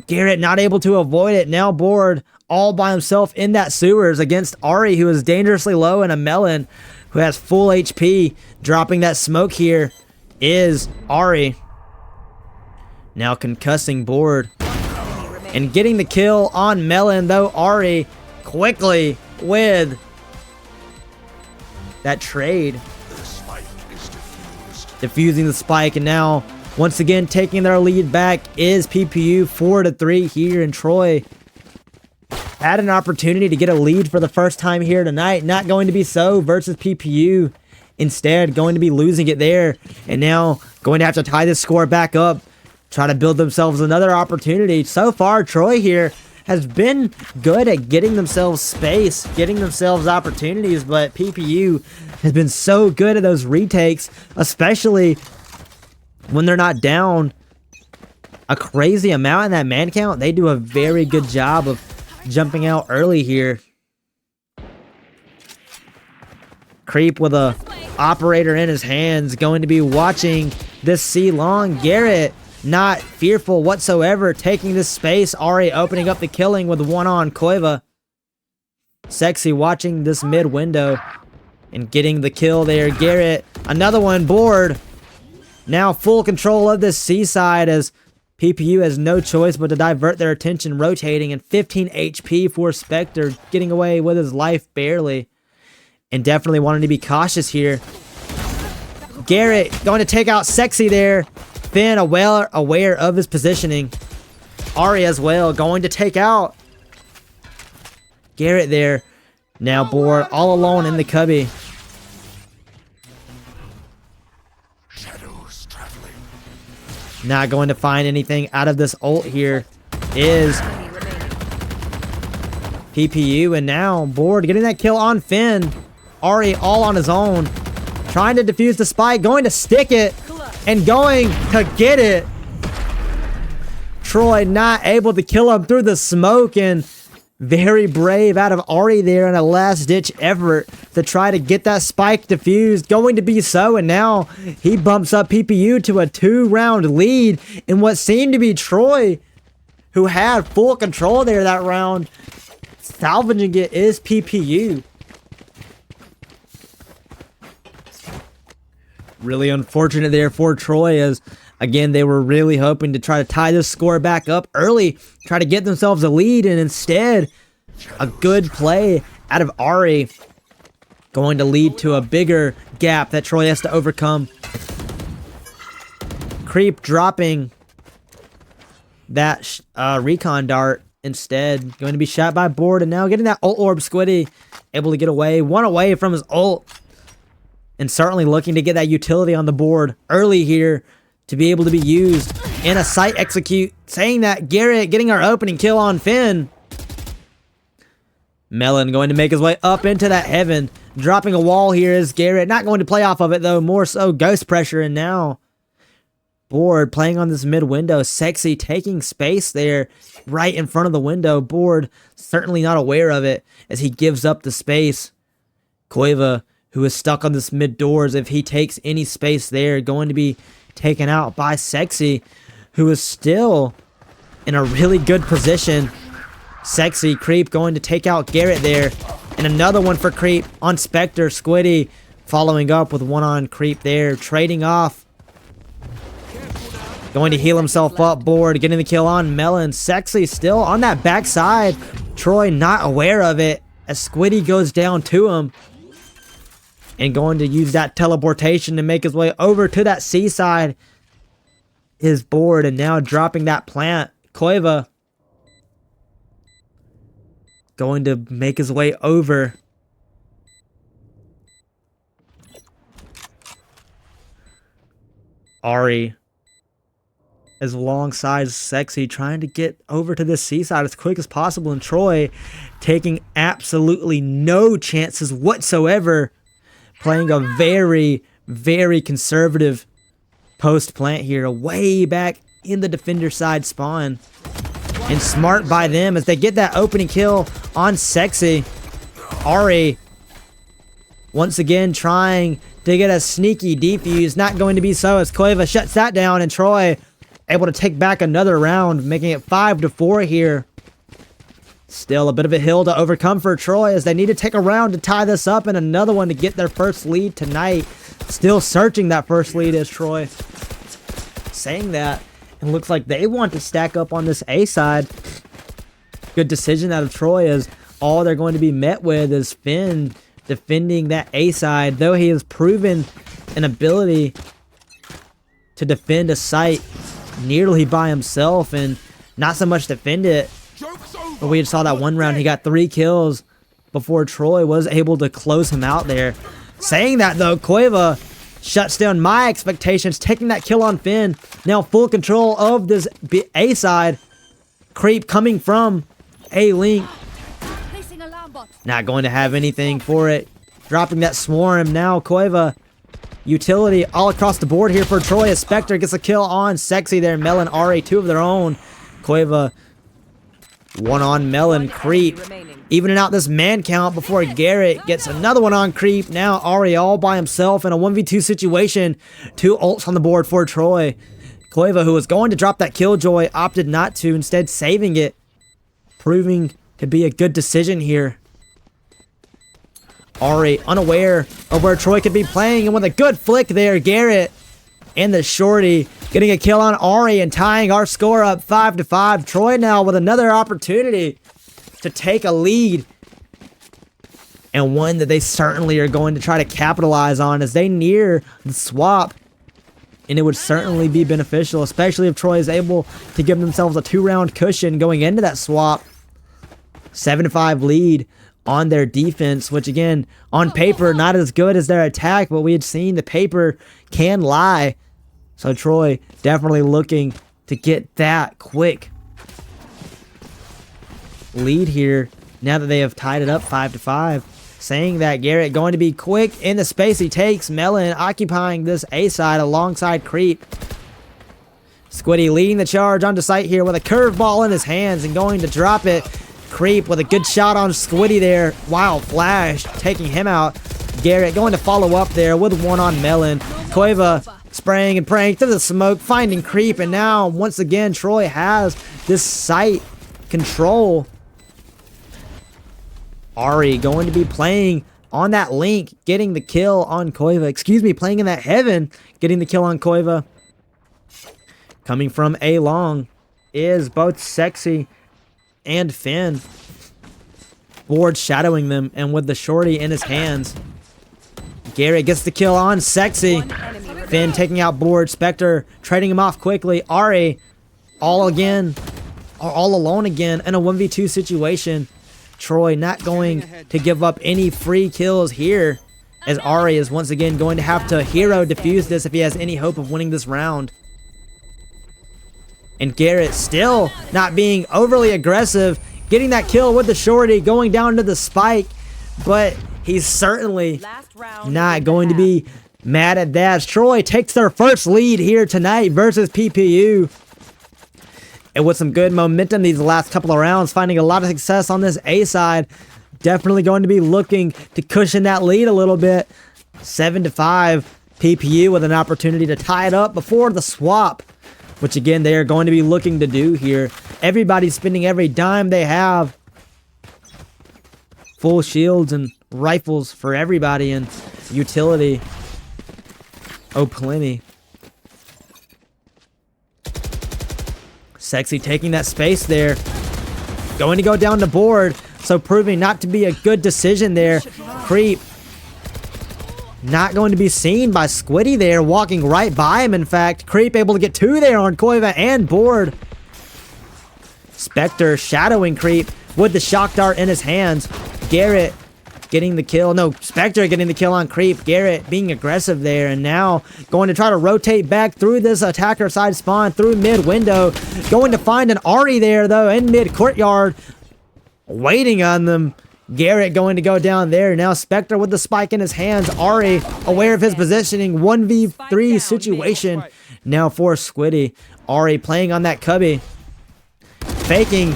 Garrett not able to avoid it. Now Board all by himself in that sewers against Ari, who is dangerously low, and a Melon who has full HP. Dropping that smoke here is Ari. Now concussing Board. And getting the kill on Melon, though Ari quickly with that trade. Defusing the spike, and now once again taking their lead back is PPU. 4-3 here, and Troy had an opportunity to get a lead for the first time here tonight. Not going to be so versus PPU. Instead, going to be losing it there, and now going to have to tie this score back up. Try to build themselves another opportunity. So far, Troy here has been good at getting themselves space, getting themselves opportunities, but PPU has been so good at those retakes, especially when they're not down a crazy amount in that man count. They do a very good job of jumping out early here. Creep with a operator in his hands, going to be watching this C long. Garrett not fearful whatsoever, taking this space. Ari opening up the killing with one on Cueva. Sexy watching this mid window and getting the kill there. Garrett, another one. Board now full control of this C side as PPU has no choice but to divert their attention, rotating, and 15 HP for Spectre, getting away with his life barely. And definitely wanting to be cautious here. Garrett going to take out Sexy there. Finn aware of his positioning. Ari as well going to take out Garrett there. Now Board all alone in the cubby. Not going to find anything out of this ult here is Enemy remaining. PPU, and now Board getting that kill on Finn. Ari all on his own, trying to defuse the spike, going to stick it, and going to get it. Troy not able to kill him through the smoke, and very brave out of Ari there in a last-ditch effort to try to get that spike defused. Going to be so, and now he bumps up PPU to a 2-round lead in what seemed to be Troy, who had full control there that round. Salvaging it is PPU. Really unfortunate there for Troy, as again they were really hoping to try to tie this score back up early, try to get themselves a lead, and instead a good play out of Ari going to lead to a bigger gap that Troy has to overcome. Creep dropping that recon dart, instead going to be shot by Board, and now getting that ult orb. Squiddy able to get away, one away from his ult, and certainly looking to get that utility on the board early here to be able to be used in a site execute. Saying that, Garrett getting our opening kill on Finn. Melon going to make his way up into that heaven. Dropping a wall here is Garrett. Not going to play off of it though, more so ghost pressure, and now Board playing on this mid window. Sexy taking space there right in front of the window. Board certainly not aware of it as he gives up the space. Cueva, who is stuck on this mid doors, if he takes any space there, going to be taken out by Sexy, who is still in a really good position. Sexy, Creep going to take out Garrett there, and another one for Creep on Spectre. Squiddy following up with one on Creep there, trading off. Going to heal himself up. Board getting the kill on Melon. Sexy still on that backside. Troy not aware of it as Squiddy goes down to him, and going to use that teleportation to make his way over to that seaside. His Board, and now dropping that plant. Cueva going to make his way over. Ari is alongside Sexy, trying to get over to this seaside as quick as possible, and Troy taking absolutely no chances whatsoever, playing a very, very conservative post plant here, way back in the defender side spawn. And smart by them as they get that opening kill on Sexy. Ari once again trying to get a sneaky defuse, not going to be so as Cueva shuts that down, and Troy able to take back another round, making it 5-4 here. Still a bit of a hill to overcome for Troy as they need to take a round to tie this up, and another one to get their first lead tonight. Still searching that first lead is Troy. Saying that, it looks like they want to stack up on this A side. Good decision out of Troy, as all they're going to be met with is Finn defending that A side, though he has proven an ability to defend a site nearly by himself and not so much defend it. But we saw that one round he got 3 kills before Troy was able to close him out there. Saying that though, Cueva shuts down my expectations, taking that kill on Finn. Now full control of this A side. Creep coming from A link. Not going to have anything for it. Dropping that swarm. Now Cueva utility all across the board here for Troy as Spectre gets a kill on Sexy there. Melon, Ari, 2 of their own. Cueva, 1 on Melon. Creep evening out this man count before Garrett gets another one on Creep. Now Ari all by himself in a 1v2 situation. 2 ults on the board for Troy. Cueva, who was going to drop that Killjoy, opted not to, instead saving it. Proving to be a good decision here. Ari unaware of where Troy could be playing, and with a good flick there, Garrett and the shorty getting a kill on Ari and tying our score up 5-5. Troy now with another opportunity to take a lead, and one that they certainly are going to try to capitalize on as they near the swap. And it would certainly be beneficial, especially if Troy is able to give themselves a 2-round cushion going into that swap. 7-5 lead on their defense, which again, on paper, not as good as their attack, but we had seen the paper can lie. So Troy definitely looking to get that quick lead here now that they have tied it up 5-5. Saying that Garrett going to be quick in the space he takes. Melon occupying this A side alongside Creep. Squiddy leading the charge onto site here with a curveball in his hands and going to drop it. Creep with a good shot on Squiddy there. Wild flash taking him out. Garrett going to follow up there with one on Melon. Cueva spraying and praying through the smoke, finding Creep, and now once again Troy has this site control. Ari going to be playing on that link, getting the kill on Cueva. Excuse me, playing in that heaven, getting the kill on Cueva. Coming from A long is both Sexy and Finn. Board shadowing them, and with the shorty in his hands, Garrett gets the kill on Sexy. Finn taking out Board. Spectre trading him off quickly. Ari all alone again in a 1v2 situation. Troy not going to give up any free kills here, as Ari is once again going to have to hero defuse this if he has any hope of winning this round. And Garrett still not being overly aggressive, getting that kill with the shorty, going down to the spike, but he's certainly not going to be mad at that. Troy takes their first lead here tonight versus PPU. And with some good momentum these last couple of rounds, finding a lot of success on this A side. Definitely going to be looking to cushion that lead a little bit. 7-5, PPU with an opportunity to tie it up before the swap, which again they are going to be looking to do here. Everybody's spending every dime they have. Full shields and rifles for everybody, and utility. Oh, plenty. Sexy taking that space there. Going to go down the board, so proving not to be a good decision there. Creep not going to be seen by Squiddy there, walking right by him, in fact. Creep able to get two there on Cueva and Board. Spectre shadowing Creep with the shock dart in his hands. Garrett getting the kill. No, Spectre getting the kill on Creep. Garrett being aggressive there, and now going to try to rotate back through this attacker side spawn, through mid window. Going to find an Ari there, though, in mid courtyard, waiting on them. Garrett going to go down there. Now Spectre with the spike in his hands. Ari aware of his positioning. 1v3 situation now for Squiddy. Ari playing on that cubby, faking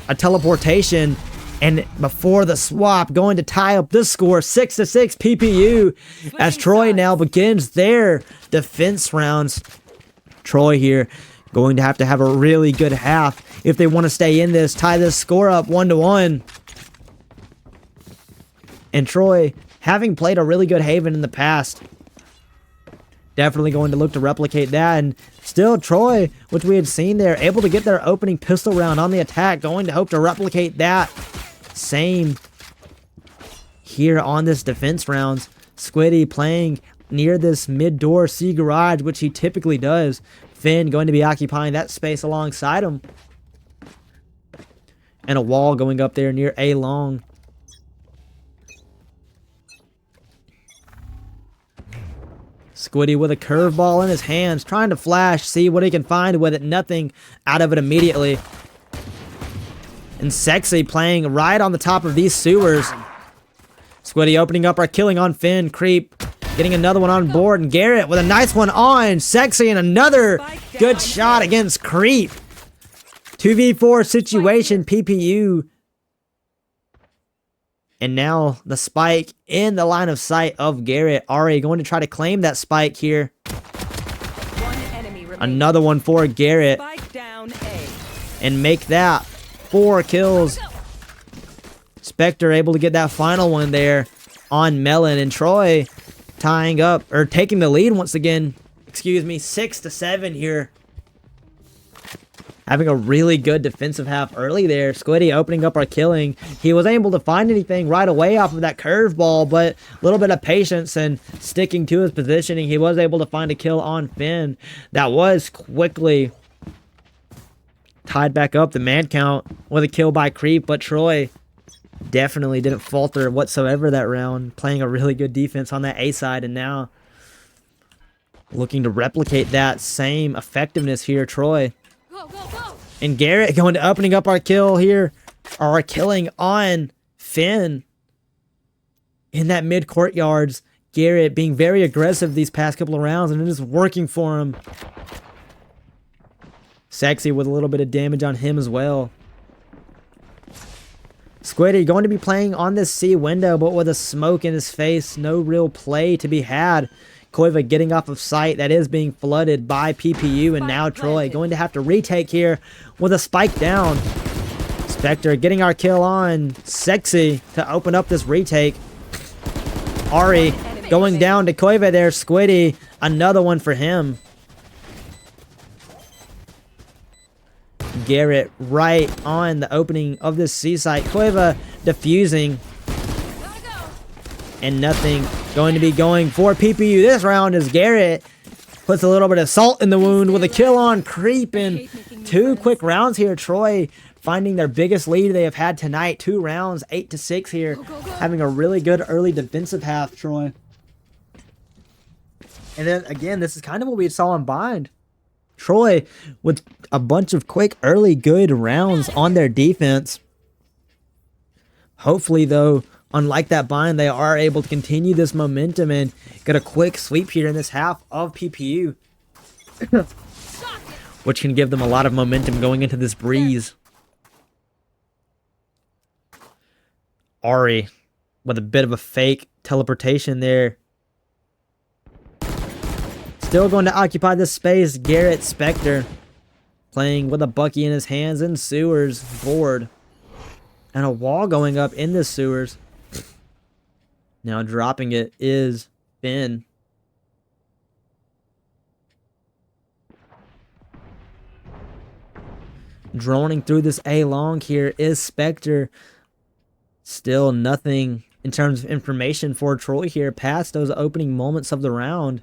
a teleportation. And before the swap, going to tie up this score, 6-6 PPU, as Troy now begins their defense rounds. Troy here going to have a really good half if they want to stay in this, tie this score up 1-1. And Troy, having played a really good Haven in the past, definitely going to look to replicate that. And still Troy, which we had seen there, able to get their opening pistol round on the attack, going to hope to replicate that. Same here on this defense rounds. Squiddy playing near this mid-door C garage, which he typically does. Finn going to be occupying that space alongside him. And a wall going up there near A long. Squiddy with a curveball in his hands, trying to flash, see what he can find with it. Nothing out of it immediately. And Sexy playing right on the top of these sewers. Squiddy opening up our killing on Finn. Creep getting another one on Board. And Garrett with a nice one on Sexy, and another good shot against Creep. 2v4 situation, PPU. And now the spike in the line of sight of Garrett. Ari going to try to claim that spike here. Another one for Garrett. And make that 4 kills. Spectre able to get that final one there on Melon, and Troy tying up, or taking the lead once again. Excuse me, 6-7 here. Having a really good defensive half early there. Squiddy opening up our killing. He was able to find anything right away off of that curveball, but a little bit of patience and sticking to his positioning, he was able to find a kill on Finn. That was quickly tied back up the man count with a kill by Creep, but Troy definitely didn't falter whatsoever that round, playing a really good defense on that A side. And now Looking to replicate that same effectiveness here, Troy. Go, go, go. And Garrett going to opening up our kill here. Or our killing on Finn. In that mid courtyards. Garrett being very aggressive these past couple of rounds, and it is working for him. Sexy with a little bit of damage on him as well. Squiddy going to be playing on this C window, but with a smoke in his face. No real play to be had. Koiva getting off of sight. That is being flooded by PPU, and now Troy going to have to retake here with a spike down. Spectre getting our kill on Sexy to open up this retake. Ari going down to Koiva there. Squiddy, another one for him. Garrett right on the opening of this C site. Koiva defusing. And nothing going to be going for PPU this round as Garrett puts a little bit of salt in the wound with a kill on Creep. And 2 quick rounds here. Troy finding their biggest lead they have had tonight. 2 rounds, 8-6 here. Having a really good early defensive half, Troy. And then again, this is kind of what we saw in Bind. Troy with a bunch of quick early good rounds on their defense. Hopefully though, unlike that Bind, they are able to continue this momentum and get a quick sweep here in this half of PPU. Which can give them a lot of momentum going into this breeze. Ari with a bit of a fake teleportation there. Still going to occupy this space. Garrett Spectre playing with a Bucky in his hands in sewers. Board. And a wall going up in the sewers. Now dropping it is Finn. Droning through this A long here is Spectre. Still nothing in terms of information for Troy here past those opening moments of the round.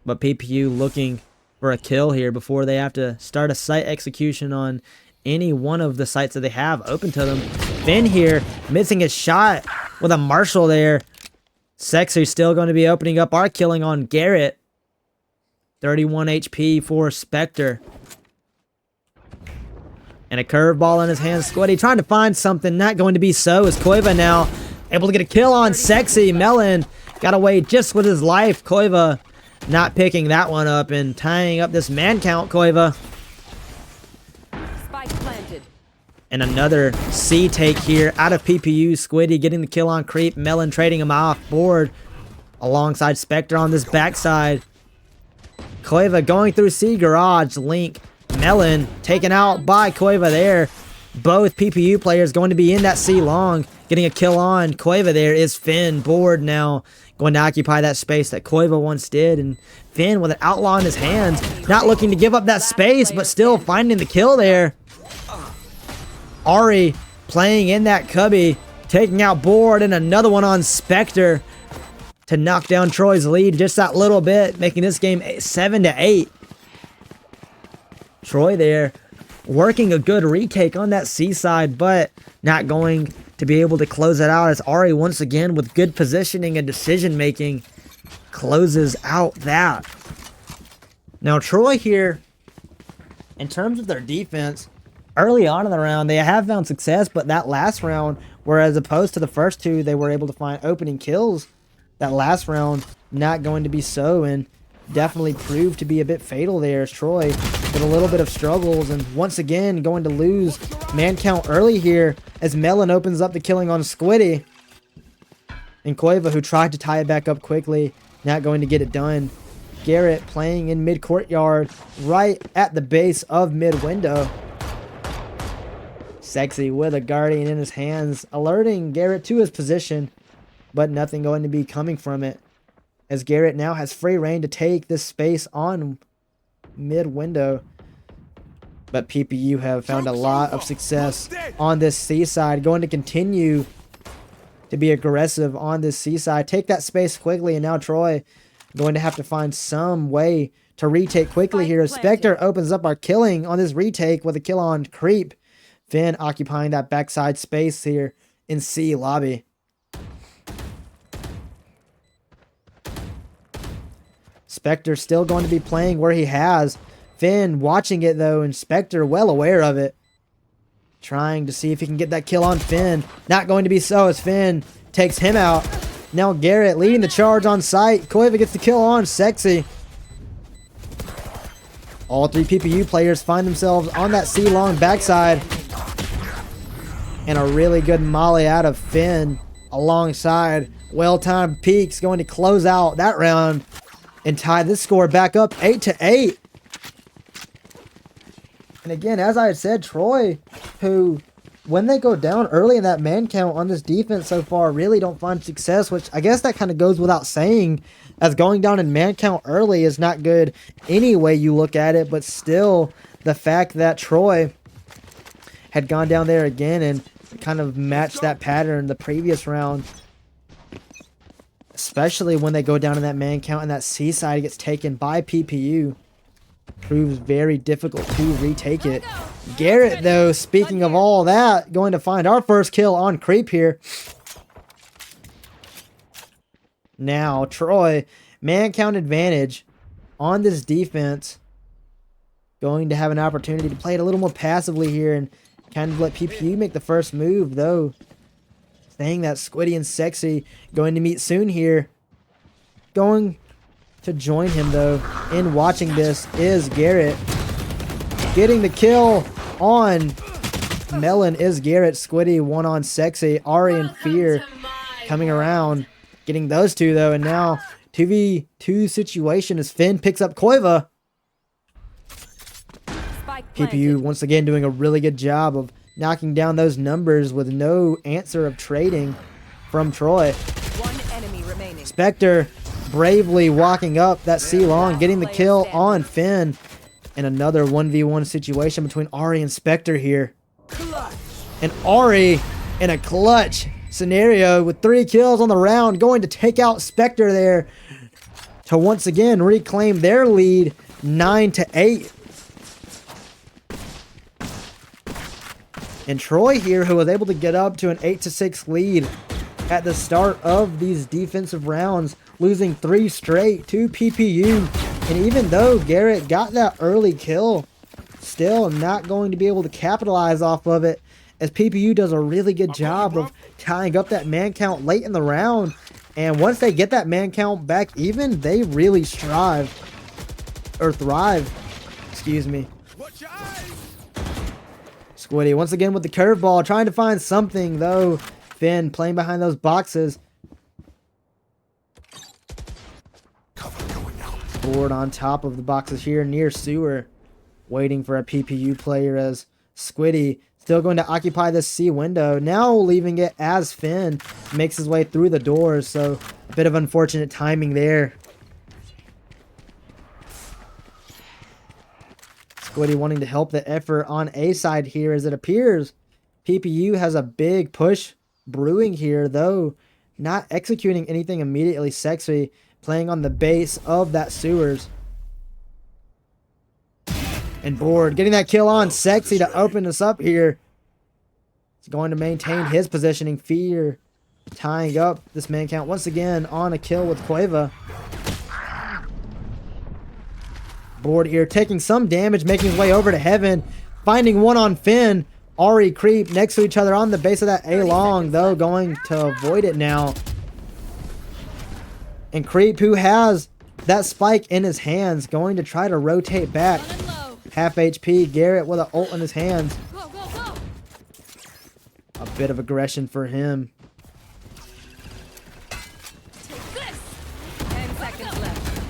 But PPU looking for a kill here before they have to start a site execution on any one of the sites that they have open to them. Finn here missing his shot with a Marshall there. Sexy still going to be opening up our killing on Garrett. 31 HP for Spectre. And a curveball in his hands. Squiddy trying to find something. Not going to be so as Koiva now able to get a kill on Sexy. Melon got away just with his life. Koiva not picking that one up and tying up this man count, Koiva. Spike planted. And another C take here out of PPU. Squiddy getting the kill on Creep. Melon trading him off board alongside Spectre on this backside. Koiva going through C garage. Link. Melon taken out by Koiva there. Both PPU players going to be in that C long. Getting a kill on Koiva there is Finn. Board now going to occupy that space that Koiva once did. And Finn with an outlaw in his hands. Not looking to give up that space, but still finding the kill there. Ari playing in that cubby. Taking out Board and another one on Spectre. To knock down Troy's lead just that little bit. Making this game 7-8. Troy there working a good retake on that C side, but not going to be able to close it out as Ari once again with good positioning and decision making closes out that. Now Troy here, in terms of their defense, early on in the round they have found success, but that last round, whereas opposed to the first two they were able to find opening kills, that last round not going to be so, and definitely proved to be a bit fatal there as Troy with a little bit of struggles and once again going to lose man count early here as Melon opens up the killing on Squiddy. And Koiva, who tried to tie it back up quickly, not going to get it done. Garrett playing in mid courtyard right at the base of mid window. Sexy with a Guardian in his hands, alerting Garrett to his position, but nothing going to be coming from it, as Garrett now has free reign to take this space on mid window. But PPU have found a lot of success on this C side, going to continue to be aggressive on this C side. Take that space quickly, and now Troy going to have to find some way to retake quickly here. Spectre opens up our killing on this retake with a kill on Creep. Finn occupying that backside space here in C lobby. Spectre still going to be playing where he has. Finn watching it though, and Spectre well aware of it. Trying to see if he can get that kill on Finn. Not going to be so as Finn takes him out. Now Garrett leading the charge on site. Koiva gets the kill on Sexy. All three PPU players find themselves on that C-long backside. And a really good molly out of Finn alongside well-timed peeks going to close out that round and tie this score back up 8-8. And again, as I had said, Troy, who, when they go down early in that man count on this defense so far, really don't find success, which I guess that kind of goes without saying, as going down in man count early is not good any way you look at it, but still, the fact that Troy had gone down there again and kind of matched that pattern the previous round, especially when they go down in that man count and that C side gets taken by PPU, proves very difficult to retake it. Garrett, though, speaking of all that, going to find our first kill on Creep here. Now, Troy, man count advantage on this defense. Going to have an opportunity to play it a little more passively here and kind of let PPU make the first move, though. Saying that Squiddy and Sexy going to meet soon here. Going to join him, though, in watching this is Garrett. Getting the kill on Melon is Garrett. Squiddy one on Sexy. Ari and Fear coming around. Getting those two, though, and now 2v2 situation as Finn picks up Koiva. PPU once again doing a really good job of knocking down those numbers with no answer of trading from Troy. One enemy remaining. Spectre bravely walking up that C-long, getting the kill on Finn. And another 1v1 situation between Ari and Spectre here. And Ari in a clutch scenario with 3 kills on the round, going to take out Spectre there to once again reclaim their lead 9-8. And Troy here, who was able to get up to an 8-6 lead at the start of these defensive rounds, losing 3 straight to PPU. And even though Garrett got that early kill, still not going to be able to capitalize off of it, as PPU does a really good job of tying up that man count late in the round. And once they get that man count back even, they really thrive. Excuse me. Squiddy once again with the curveball, trying to find something, though. Finn playing behind those boxes. Board on top of the boxes here near sewer. Waiting for a PPU player as Squiddy still going to occupy this C window. Now leaving it as Finn makes his way through the doors. So a bit of unfortunate timing there. Squiddy wanting to help the effort on A side here, as it appears PPU has a big push brewing here, though not executing anything immediately. Sexy playing on the base of that sewers. And Board getting that kill on Sexy to open us up here. He's going to maintain his positioning. Fear tying up this man count once again on a kill with Koiva. Board here taking some damage, making his way over to Heaven, finding one on Finn. Ari, Creep next to each other on the base of that A-long, though going to avoid it now. And Creep, who has that spike in his hands, going to try to rotate back. Half HP, Garrett with an ult in his hands. A bit of aggression for him. 10 seconds left.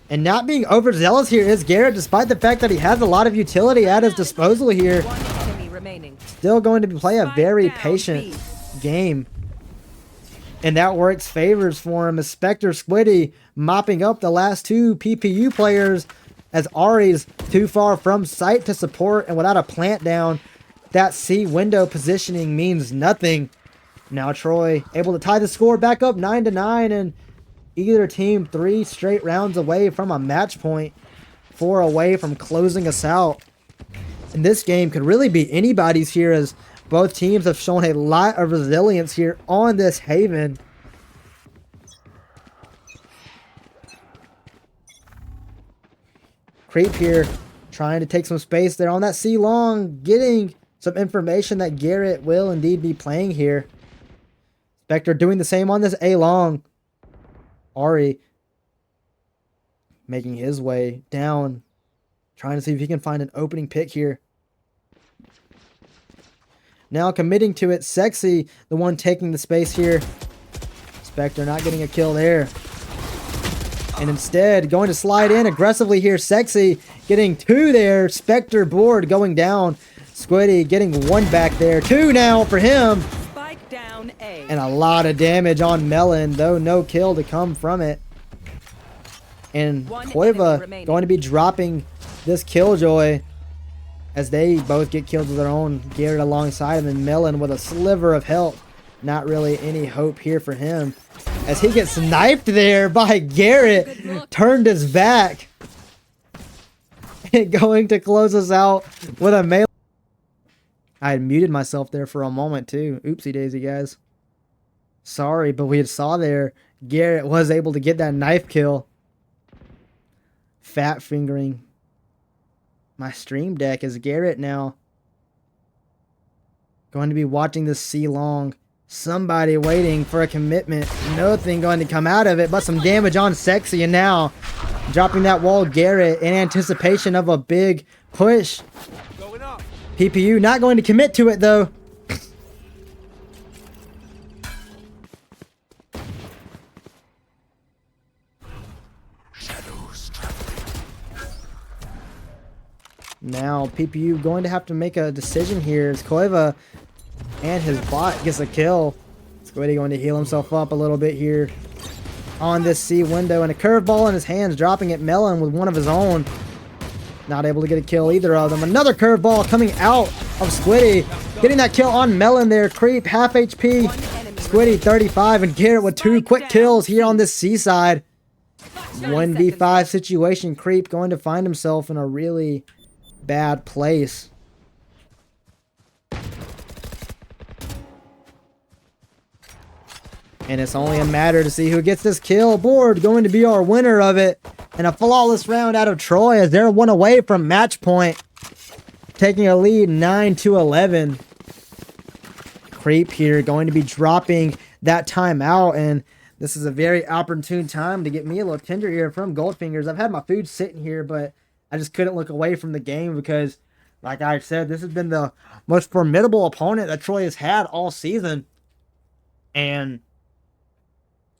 And not being overzealous here is Garrett, despite the fact that he has a lot of utility at his disposal here. One enemy remaining. Still going to play a very patient game. And that works favors for him as Spectre Squiddy mopping up the last 2 PPU players, as Ari's too far from sight to support, and without a plant down, that C window positioning means nothing. Now Troy able to tie the score back up 9-9, and either team 3 straight rounds away from a match point, 4 away from closing us out. And this game could really be anybody's here, as both teams have shown a lot of resilience here on this Haven. Creep here, trying to take some space there on that C long, getting some information that Garrett will indeed be playing here. Spectre doing the same on this A long. Ari making his way down, trying to see if he can find an opening pick here. Now committing to it, Sexy, the one taking the space here. Spectre not getting a kill there. And instead, going to slide in aggressively here. Sexy getting 2 there. Spectre board going down. Squiddy getting 1 back there. 2 now for him. Spike down A. And a lot of damage on Melon, though no kill to come from it. And Koiva going to be dropping this Killjoy as they both get killed with their own. Garrett alongside him, and Melon with a sliver of health. Not really any hope here for him, as he gets sniped there by Garrett. Turned his back. And going to close us out with a melee. I had muted myself there for a moment too. Oopsie daisy, guys. Sorry, but we saw there Garrett was able to get that knife kill. Fat fingering my stream deck as Garrett now going to be watching this C long. Somebody waiting for a commitment. Nothing going to come out of it but some damage on Sexy, and now dropping that wall Garrett in anticipation of a big push. Going up. PPU not going to commit to it though. Now PPU going to have to make a decision here as Koiva and his bot gets a kill. Squiddy going to heal himself up a little bit here on this C window, and a curveball in his hands, dropping it. Melon with one of his own. Not able to get a kill either of them. Another curveball coming out of Squiddy. Getting that kill on Melon there. Creep, half HP. Squiddy 35, and Garrett with 2 quick kills here on this C side. 1v5 situation. Creep going to find himself in a really bad place. And it's only a matter to see who gets this kill. Board going to be our winner of it. And a flawless round out of Troy as they're 1 away from match point. Taking a lead 9-11. Creep here going to be dropping that timeout. And this is a very opportune time to get me a little tender here from Goldfingers. I've had my food sitting here, but I just couldn't look away from the game because, like I said, this has been the most formidable opponent that Troy has had all season. And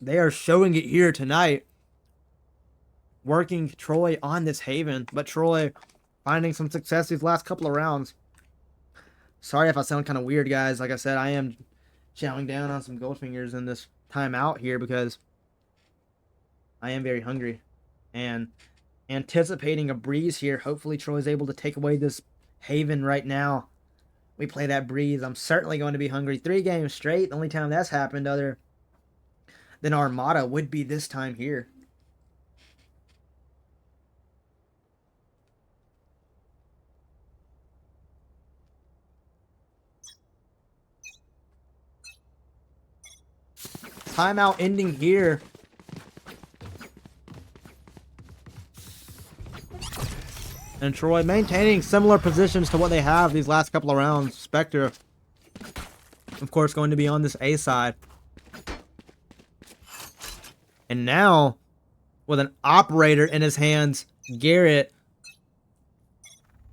they are showing it here tonight. Working Troy on this Haven, but Troy finding some success these last couple of rounds. Sorry if I sound kind of weird, guys. Like I said, I am chowing down on some Goldfingers in this timeout here because I am very hungry. And anticipating a breeze here. Hopefully Troy's able to take away this Haven right now. We play that breeze. I'm certainly going to be hungry. 3 games straight. The only time that's happened other than Armada would be this time here. Timeout ending here. And Troy maintaining similar positions to what they have these last couple of rounds. Spectre, of course, going to be on this A side. And now, with an operator in his hands, Garrett,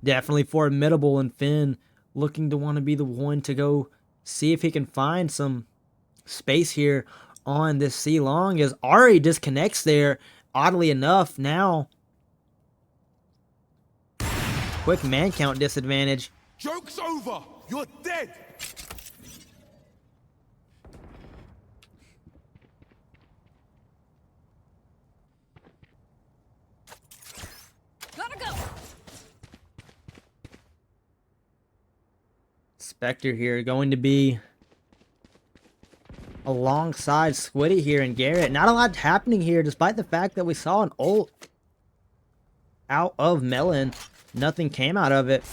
definitely formidable, and Finn looking to want to be the one to go see if he can find some space here on this C long as Ari disconnects there. Oddly enough, now quick man count disadvantage. Joke's over. You're dead. Gotta go. Spectre here going to be alongside Squiddy here and Garrett. Not a lot happening here despite the fact that we saw an ult out of Melon. Nothing came out of it.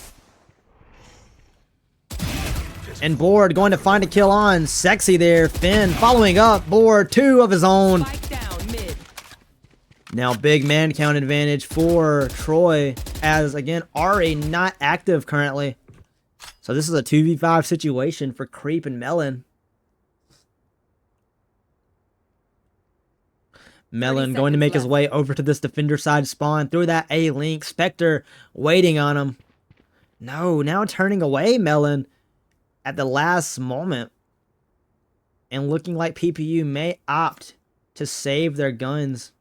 And Board going to find a kill on Sexy there. Finn following up. Board 2 of his own. Spike down mid. Now big man count advantage for Troy, as again Ari not active currently. So this is a 2v5 situation for Creep and Melon. Melon going to make his way over to this defender side spawn through that A link. Spectre waiting on him. No, now turning away Melon at the last moment. And looking like PPU may opt to save their guns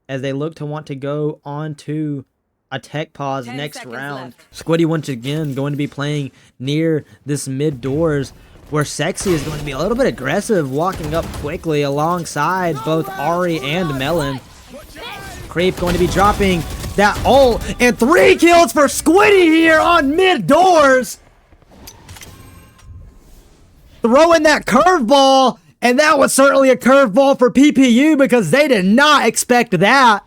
as they look to want to go on to a tech pause next round. Squiddy once again going to be playing near this mid doors, where Sexy is going to be a little bit aggressive, walking up quickly alongside both Ari and Melon. Creep going to be dropping that ult, and 3 kills for Squiddy here on mid doors. Throwing that curveball, and that was certainly a curveball for PPU because they did not expect that.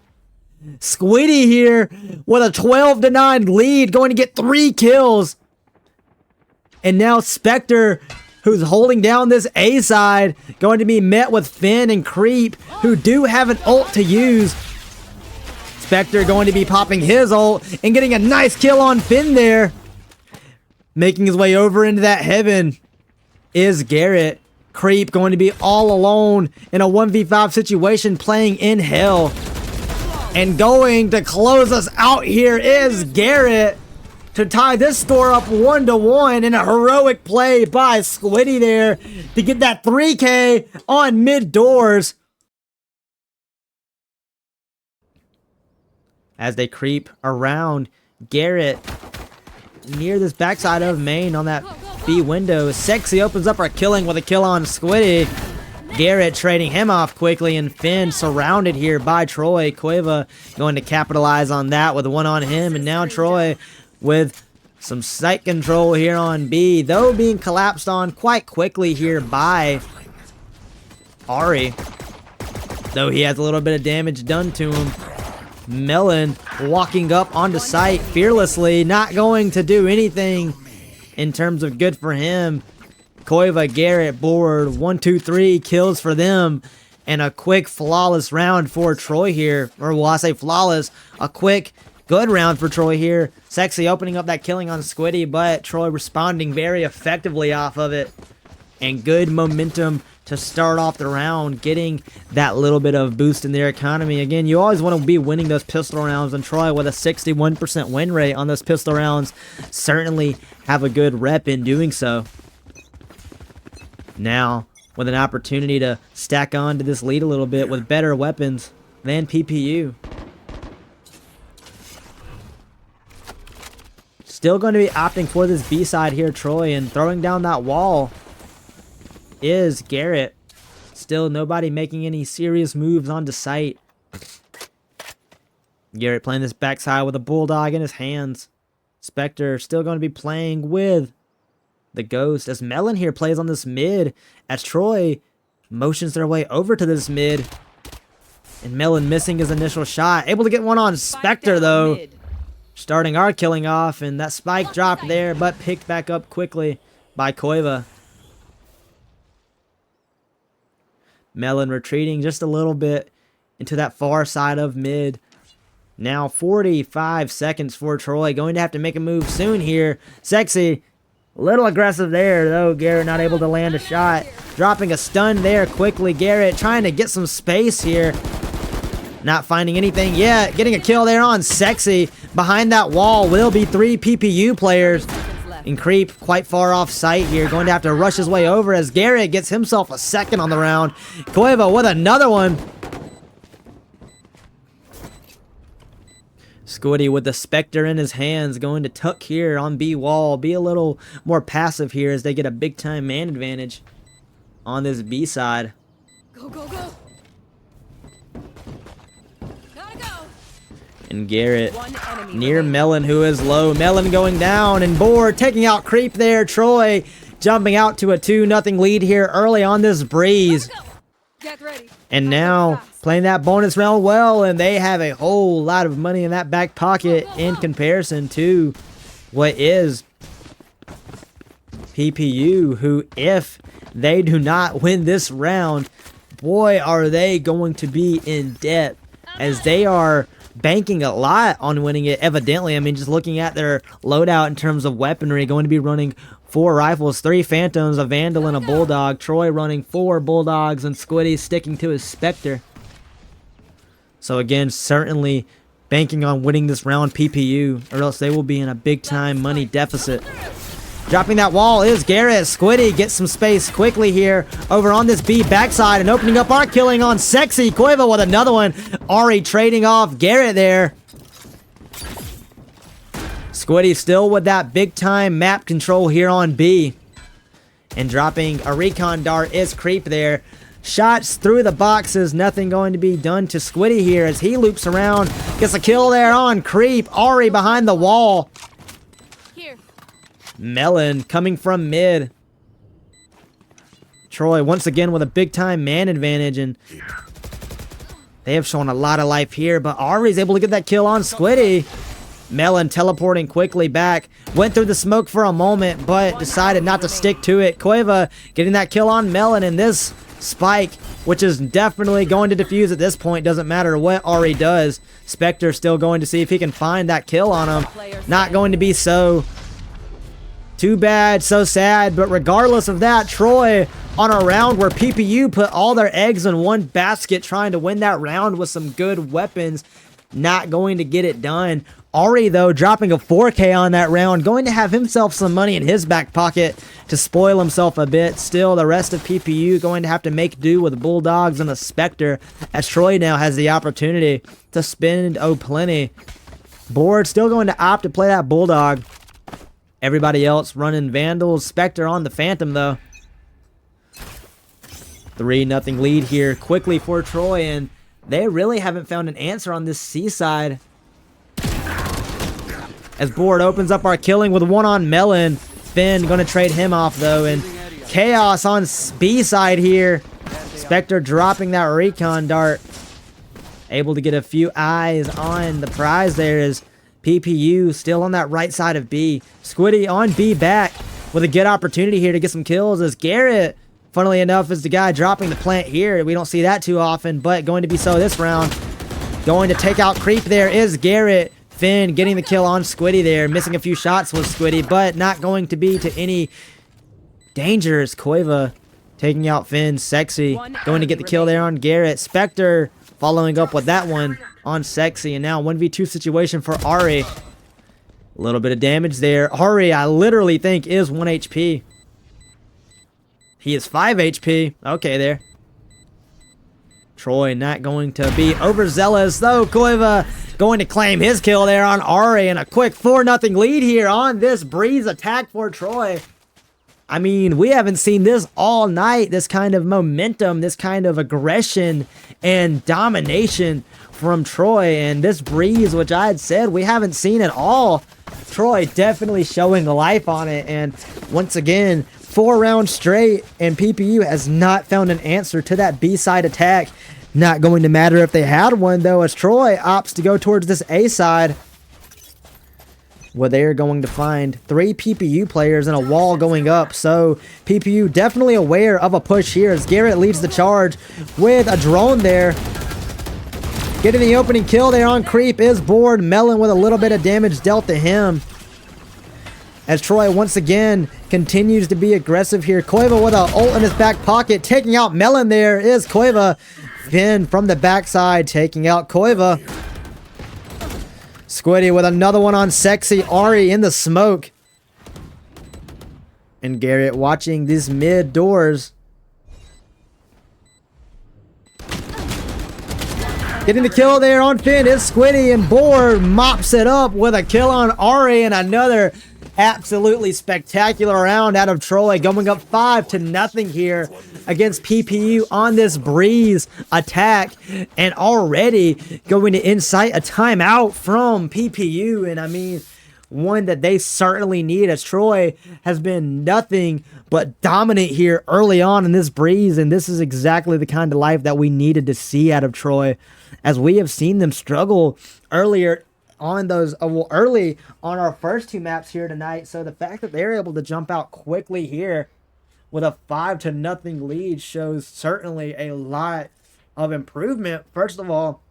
Squiddy here with a 12-9 lead, going to get 3 kills. And now Spectre, who's holding down this A side, going to be met with Finn and Creep, who do have an ult to use. Spectre going to be popping his ult and getting a nice kill on Finn there. Making his way over into that heaven is Garrett. Creep going to be all alone in a 1v5 situation, playing in hell. And going to close us out here is Garrett to tie this score up 1-1 in a heroic play by Squiddy there to get that 3K on mid doors. As they creep around Garrett near this backside of main on that B window. Sexy opens up our killing with a kill on Squiddy. Garrett trading him off quickly, and Finn surrounded here by Troy. Cueva going to capitalize on that with one on him, and now Troy with some sight control here on B, though being collapsed on quite quickly here by Ari, though he has a little bit of damage done to him. Melon walking up onto site fearlessly, not going to do anything in terms of good for him. Cueva, Garrett, board, 1, 2, 3 kills for them, and a quick flawless round for Troy here. Or will I say flawless? A quick good round for Troy here. Sexy opening up that killing on Squiddy, but Troy responding very effectively off of it. And good momentum to start off the round, getting that little bit of boost in their economy. Again, you always want to be winning those pistol rounds, and Troy with a 61% win rate on those pistol rounds certainly have a good rep in doing so. Now, with an opportunity to stack on to this lead a little bit with better weapons than PPU. Still going to be opting for this B side here, Troy, and throwing down that wall is Garrett. Still nobody making any serious moves onto site. Garrett playing this backside with a bulldog in his hands. Spectre still going to be playing with the Ghost as Melon here plays on this mid, as Troy motions their way over to this mid. And Melon missing his initial shot. Able to get one on Spectre though. Starting our killing off, and that spike dropped there, but picked back up quickly by Cueva. Melon retreating just a little bit into that far side of mid. Now 45 seconds for Troy. Going to have to make a move soon here. Sexy, a little aggressive there though. Garrett not able to land a shot. Dropping a stun there quickly. Garrett trying to get some space here. Not finding anything yet. Getting a kill there on Sexy. Behind that wall will be 3 PPU players. And Creep quite far off site here. Going to have to rush his way over as Garrett gets himself a second on the round. Cueva with another one. Squiddy with the Spectre in his hands, going to tuck here on B wall. Be a little more passive here as they get a big time man advantage on this B side. Go, go, go. Gotta go. And Garrett near Melon, who is low. Melon going down, and board taking out Creep there. Troy jumping out to a 2-0 lead here early on this breeze. Get ready. And now playing that bonus round well, and they have a whole lot of money in that back pocket in comparison to what is PPU, who, if they do not win this round, boy, are they going to be in debt as they are banking a lot on winning it, evidently. I mean, just looking at their loadout in terms of weaponry, going to be running 4 rifles, 3 Phantoms, a Vandal, and a Bulldog. Troy running 4 Bulldogs, and Squiddy sticking to his Spectre. So again, certainly banking on winning this round PPU, or else they will be in a big-time money deficit. Dropping that wall is Garrett. Squiddy gets some space quickly here over on this B backside and opening up our killing on Sexy. Cueva with another one. Ari trading off Garrett there. Squiddy still with that big-time map control here on B. And dropping a recon dart is Creep there. Shots through the boxes. Nothing going to be done to Squiddy here as he loops around. Gets a kill there on Creep. Ari behind the wall. Melon coming from mid. Troy once again with a big time man advantage, and they have shown a lot of life here, but Ari's able to get that kill on Squiddy. Melon teleporting quickly back. Went through the smoke for a moment, but decided not to stick to it. Cueva getting that kill on Melon, and this spike, which is definitely going to defuse at this point, doesn't matter what Ari does. Spectre still going to see if he can find that kill on him. Not going to be so. Too bad, so sad, but regardless of that, Troy on a round where PPU put all their eggs in one basket trying to win that round with some good weapons, not going to get it done. Ari, though, dropping a 4K on that round, going to have himself some money in his back pocket to spoil himself a bit. Still, the rest of PPU going to have to make do with Bulldogs and a Spectre, as Troy now has the opportunity to spend plenty. Board still going to opt to play that Bulldog. Everybody else running Vandals. Spectre on the Phantom, though. 3-0 lead here quickly for Troy, and they really haven't found an answer on this C side. As Board opens up our killing with one on Melon. Finn going to trade him off, though, and Chaos on B side here. Spectre dropping that recon dart. Able to get a few eyes on the prize there is PPU still on that right side of B. Squiddy on B back with a good opportunity here to get some kills as Garrett, funnily enough, is the guy dropping the plant here. We don't see that too often, but going to be so this round. Going to take out Creep there is Garrett. Finn getting the kill on Squiddy there. Missing a few shots with Squiddy, but not going to be to any dangers. Cueva taking out Finn. Sexy going to get the kill there on Garrett. Spectre following up with that one on Sexy, and now 1v2 situation for Ari. A little bit of damage there. Ari, I literally think, is 1 HP. He is 5 HP. Okay, there. Troy not going to be overzealous, though. Cueva going to claim his kill there on Ari, and a quick 4-0 lead here on this Breeze attack for Troy. I mean, we haven't seen this all night, this kind of momentum, this kind of aggression and domination from Troy, and this Breeze, which I had said we haven't seen at all. Troy definitely showing the life on it, and once again, 4 rounds straight, and PPU has not found an answer to that B-side attack. Not going to matter if they had one, though, as Troy opts to go towards this A side, where they're going to find 3 PPU players and a wall going up. So PPU definitely aware of a push here as Garrett leads the charge with a drone there. Getting the opening kill there on Creep is Board. Melon with a little bit of damage dealt to him, as Troy once again continues to be aggressive here. Cueva with an ult in his back pocket, taking out Melon there is Cueva. Finn from the backside taking out Cueva. Squiddy with another one on Sexy. Ari in the smoke. And Garrett watching these mid doors. Getting the kill there on Finn is Squiddy, and Board mops it up with a kill on Ari, and another absolutely spectacular round out of Troy, going up 5-0 here against PPU on this Breeze attack, and already going to incite a timeout from PPU. And I mean, one that they certainly need, as Troy has been nothing but dominant here early on in this Breeze, and this is exactly the kind of life that we needed to see out of Troy, as we have seen them struggle earlier on those early on our first 2 maps here tonight. So the fact that they're able to jump out quickly here with a 5-0 lead shows certainly a lot of improvement. First of all,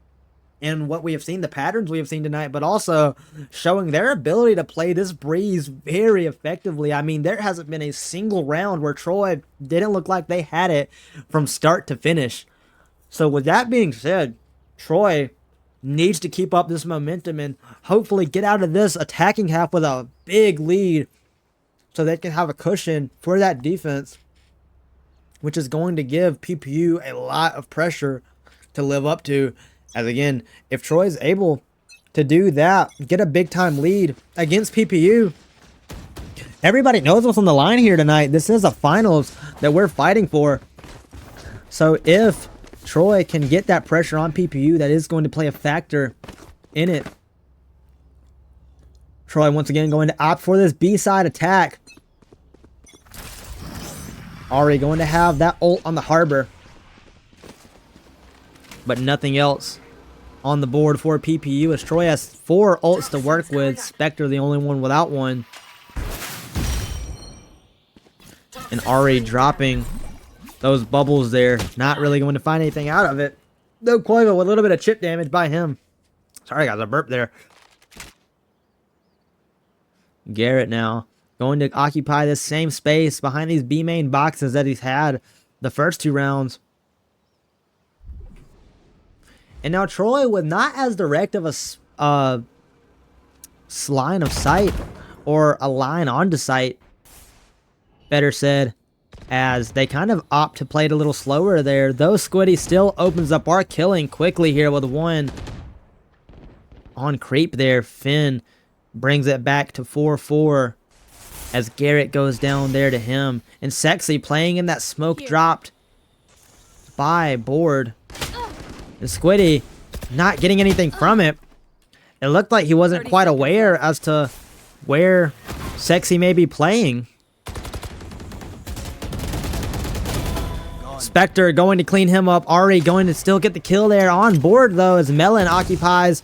in what we have seen, the patterns we have seen tonight, but also showing their ability to play this breeze very effectively. I mean, there hasn't been a single round where Troy didn't look like they had it from start to finish. So with that being said, Troy needs to keep up this momentum and hopefully get out of this attacking half with a big lead so they can have a cushion for that defense, which is going to give PPU a lot of pressure to live up to. As again, if Troy's able to do that, get a big time lead against PPU, everybody knows what's on the line here tonight. This is a finals that we're fighting for. So if Troy can get that pressure on PPU, that is going to play a factor in it. Troy once again going to opt for this B-side attack. Already going to have that ult on the harbor, but nothing else on the board for PPU as Troy has 4 ults to work with. Spectre the only one without one. And Ari dropping those bubbles there. Not really going to find anything out of it. No Koiva with a little bit of chip damage by him. Sorry guys, I burped there. Garrett now going to occupy this same space behind these B main boxes that he's had the first 2 rounds. And now Troy with not as direct of a line of sight, or a line onto sight, better said, as they kind of opt to play it a little slower there. Though Squiddy still opens up our killing quickly here with 1 on creep there. Finn brings it back to 4-4 as Garrett goes down there to him. And Sexy playing in that smoke dropped by board. And Squiddy not getting anything from it. It looked like he wasn't quite aware as to where Sexy may be playing. Spectre going to clean him up. Ari going to still get the kill there on board though, as Melon occupies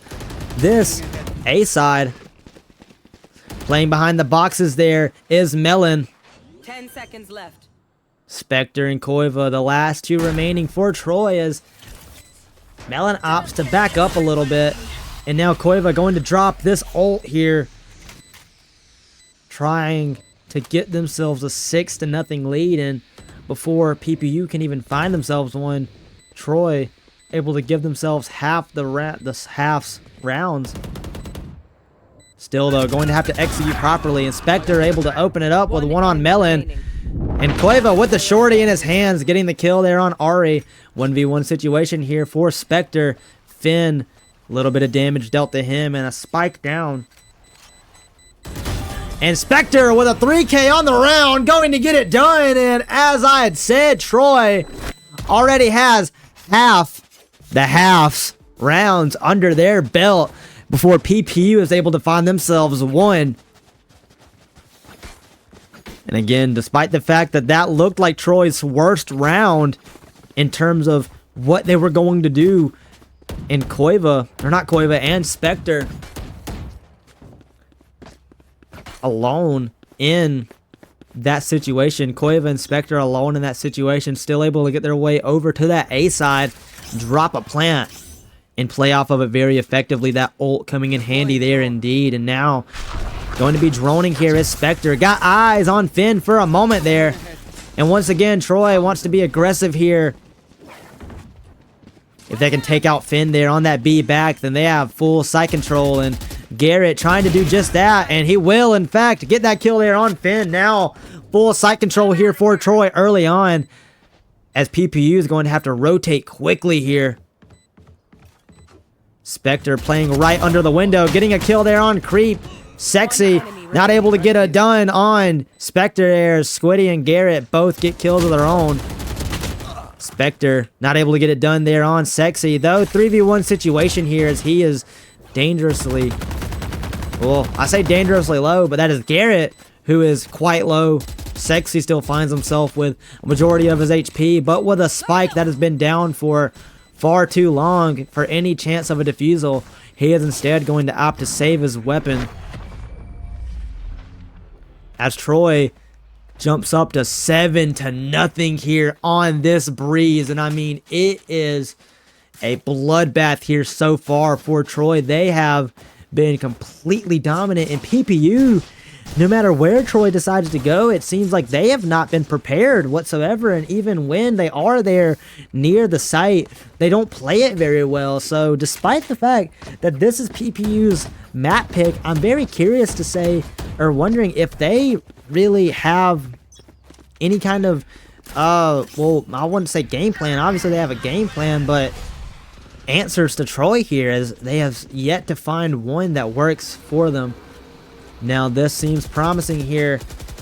this A side. Playing behind the boxes there is Melon. 10 seconds left. Spectre and Koiva, the last 2 remaining for Troy, as Melon opts to back up a little bit. And now Koiva going to drop this ult here, trying to get themselves a 6-0 lead. And before PPU can even find themselves one, Troy able to give themselves half the half's rounds. Still though, going to have to execute properly. And Spectre able to open it up with 1 on Melon. And Koiva with the shorty in his hands, getting the kill there on Ari. 1v1 situation here for Spectre. Finn, a little bit of damage dealt to him, and a spike down. And Spectre with a 3K on the round, going to get it done. And as I had said, Troy already has half rounds under their belt before PPU is able to find themselves 1. And again, despite the fact that that looked like Troy's worst round in terms of what they were going to do in Koiva, or not Koiva, and Spectre alone in that situation. Koiva and Spectre alone in that situation, still able to get their way over to that A side, drop a plant, and play off of it very effectively. That ult coming in handy there indeed. And now going to be droning here is Spectre. Got eyes on Finn for a moment there. And once again, Troy wants to be aggressive here. If they can take out Finn there on that B back, then they have full site control. And Garrett trying to do just that. And he will, in fact, get that kill there on Finn. Now, full site control here for Troy early on, as PPU is going to have to rotate quickly here. Spectre playing right under the window, getting a kill there on creep. Sexy not able to get a done on Spectre there. Squiddy and Garrett both get kills of their own. Spectre not able to get it done there on Sexy, though 3v1 situation here, as he is dangerously, well, I say dangerously low, but that is Garrett, who is quite low. Sexy still finds himself with a majority of his HP, but with a spike that has been down for far too long for any chance of a defusal. He is instead going to opt to save his weapon, as Troy jumps up to 7-0 here on this breeze. And I mean, it is a bloodbath here so far for Troy. They have been completely dominant in PPU. No matter where Troy decides to go, it seems like they have not been prepared whatsoever. And even when they are there near the site, they don't play it very well. So despite the fact that this is PPU's map pick, I'm very curious to say, or wondering if they really have any kind of, well, I wouldn't say game plan. Obviously they have a game plan, but answers to Troy here, as they have yet to find one that works for them. Now this seems promising here,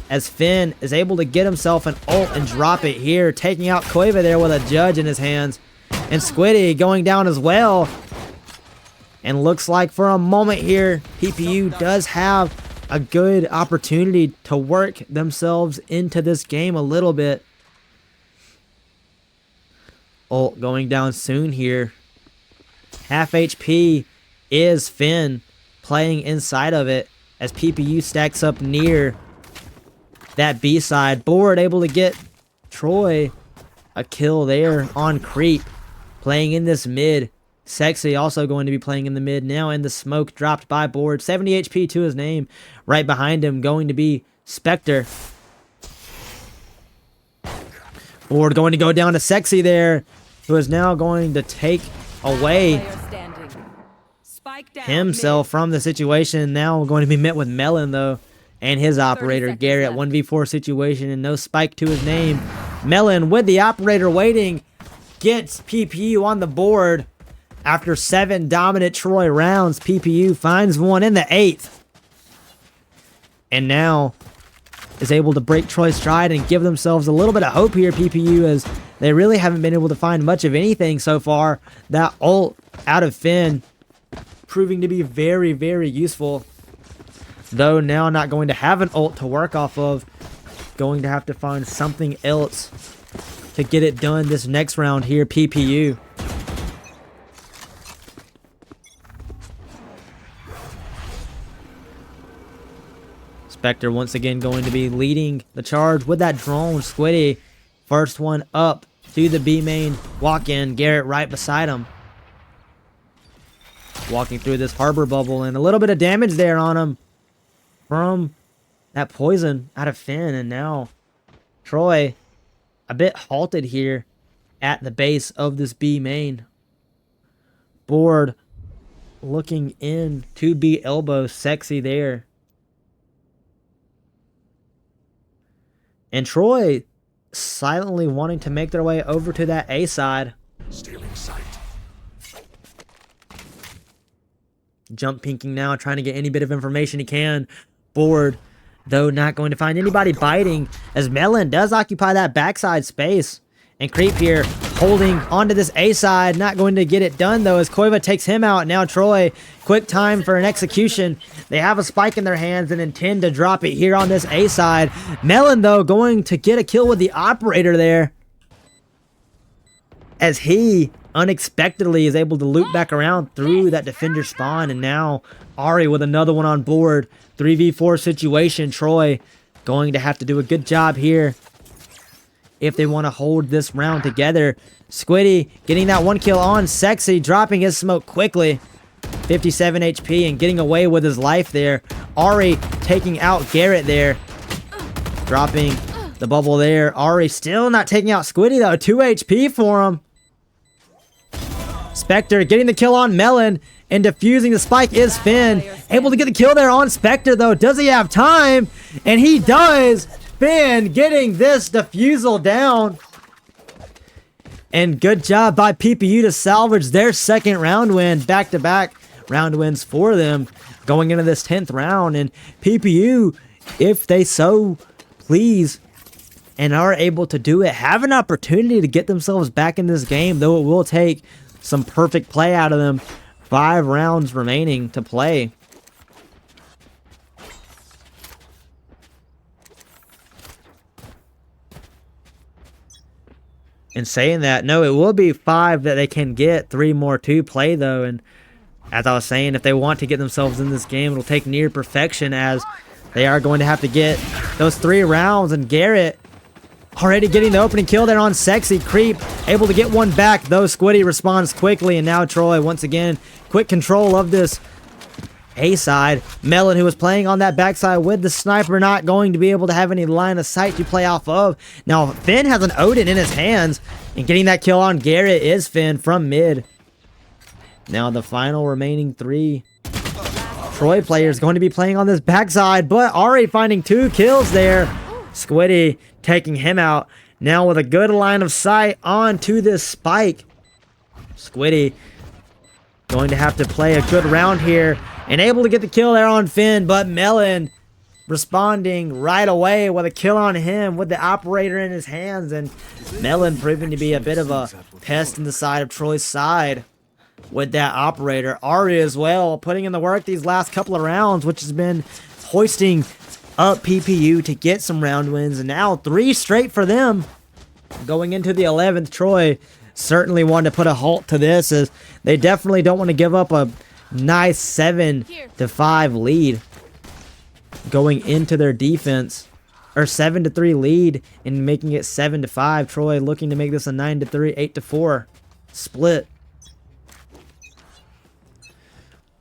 as Finn is able to get himself an ult and drop it here, taking out Koiva there with a judge in his hands. And Squiddy going down as well. And looks like for a moment here, PPU does have a good opportunity to work themselves into this game a little bit. Ult going down soon here. Half HP is Finn playing inside of it, as PPU stacks up near that B side. Board able to get Troy a kill there on creep, playing in this mid. Sexy also going to be playing in the mid now, in the smoke dropped by Board. 70 HP to his name. Right behind him going to be Spectre. Board going to go down to Sexy there, who is now going to take away himself from the situation. Now going to be met with Melon though, and his operator Garrett. 1v4 situation and no spike to his name. Melon with the operator waiting gets PPU on the board. After 7 dominant Troy rounds, PPU finds one in the 8th. And now is able to break Troy's stride and give themselves a little bit of hope here, PPU, as they really haven't been able to find much of anything so far. That ult out of Finn proving to be very, very useful. Though now not going to have an ult to work off of. Going to have to find something else to get it done this next round here, PPU. Spectre once again going to be leading the charge with that drone. Squiddy, first one up to the B main walk in. Garrett right beside him. Walking through this harbor bubble, and a little bit of damage there on him from that poison out of Finn. And now Troy a bit halted here at the base of this B main. Board looking in to B elbow. Sexy there. And Troy silently wanting to make their way over to that A side. Stealing sight. Jump pinking now, trying to get any bit of information he can. Board, though, not going to find anybody biting, as Melon does occupy that backside space. And Creep here holding onto this A side, not going to get it done though, as Koiva takes him out. Now Troy, quick time for an execution. They have a spike in their hands and intend to drop it here on this A side. Melon though going to get a kill with the operator there, as he unexpectedly is able to loop back around through that defender spawn. And now Ari with another one on board. 3v4 situation. Troy going to have to do a good job here if they want to hold this round together. Squiddy getting that one kill on Sexy, dropping his smoke quickly. 57 HP and getting away with his life there. Ari taking out Garrett there, dropping the bubble there. Ari still not taking out Squiddy though. 2 HP for him. Spectre getting the kill on Melon, and defusing the spike is Finn. Able to get the kill there on Spectre though. Does he have time? And he does. Finn getting this defusal down. And good job by PPU to salvage their second round win. Back-to-back round wins for them going into this 10th round. And PPU, if they so please and are able to do it, have an opportunity to get themselves back in this game, though it will take some perfect play out of them. 5 rounds remaining to play. And saying that, no, it will be 5 that they can get. 3 more to play, though. And as I was saying, if they want to get themselves in this game, it'll take near perfection, as they are going to have to get those 3 rounds. And Garrett Already getting the opening kill there on Sexy. Creep able to get one back, though Squiddy responds quickly, and now Troy once again quick control of this A side. Melon, who was playing on that backside with the sniper, not going to be able to have any line of sight to play off of. Now Finn has an Odin in his hands, and getting that kill on Garrett is Finn from mid. Now the final remaining 3 Troy players going to be playing on this backside, but Ari finding 2 kills there. Squiddy taking him out. Now with a good line of sight onto this spike. Squiddy going to have to play a good round here and able to get the kill there on Finn, but Melon responding right away with a kill on him with the operator in his hands, and Melon proving to be a bit of a pest in the side of Troy's side with that operator. Ari as well putting in the work these last couple of rounds, which has been hoisting up PPU to get some round wins, and now 3 straight for them. Going into the 11th, Troy certainly wanted to put a halt to this, as they definitely don't want to give up a nice 7-5 lead going into their defense, or 7-3 lead and making it 7-5. Troy looking to make this a 9-3, 8-4 split.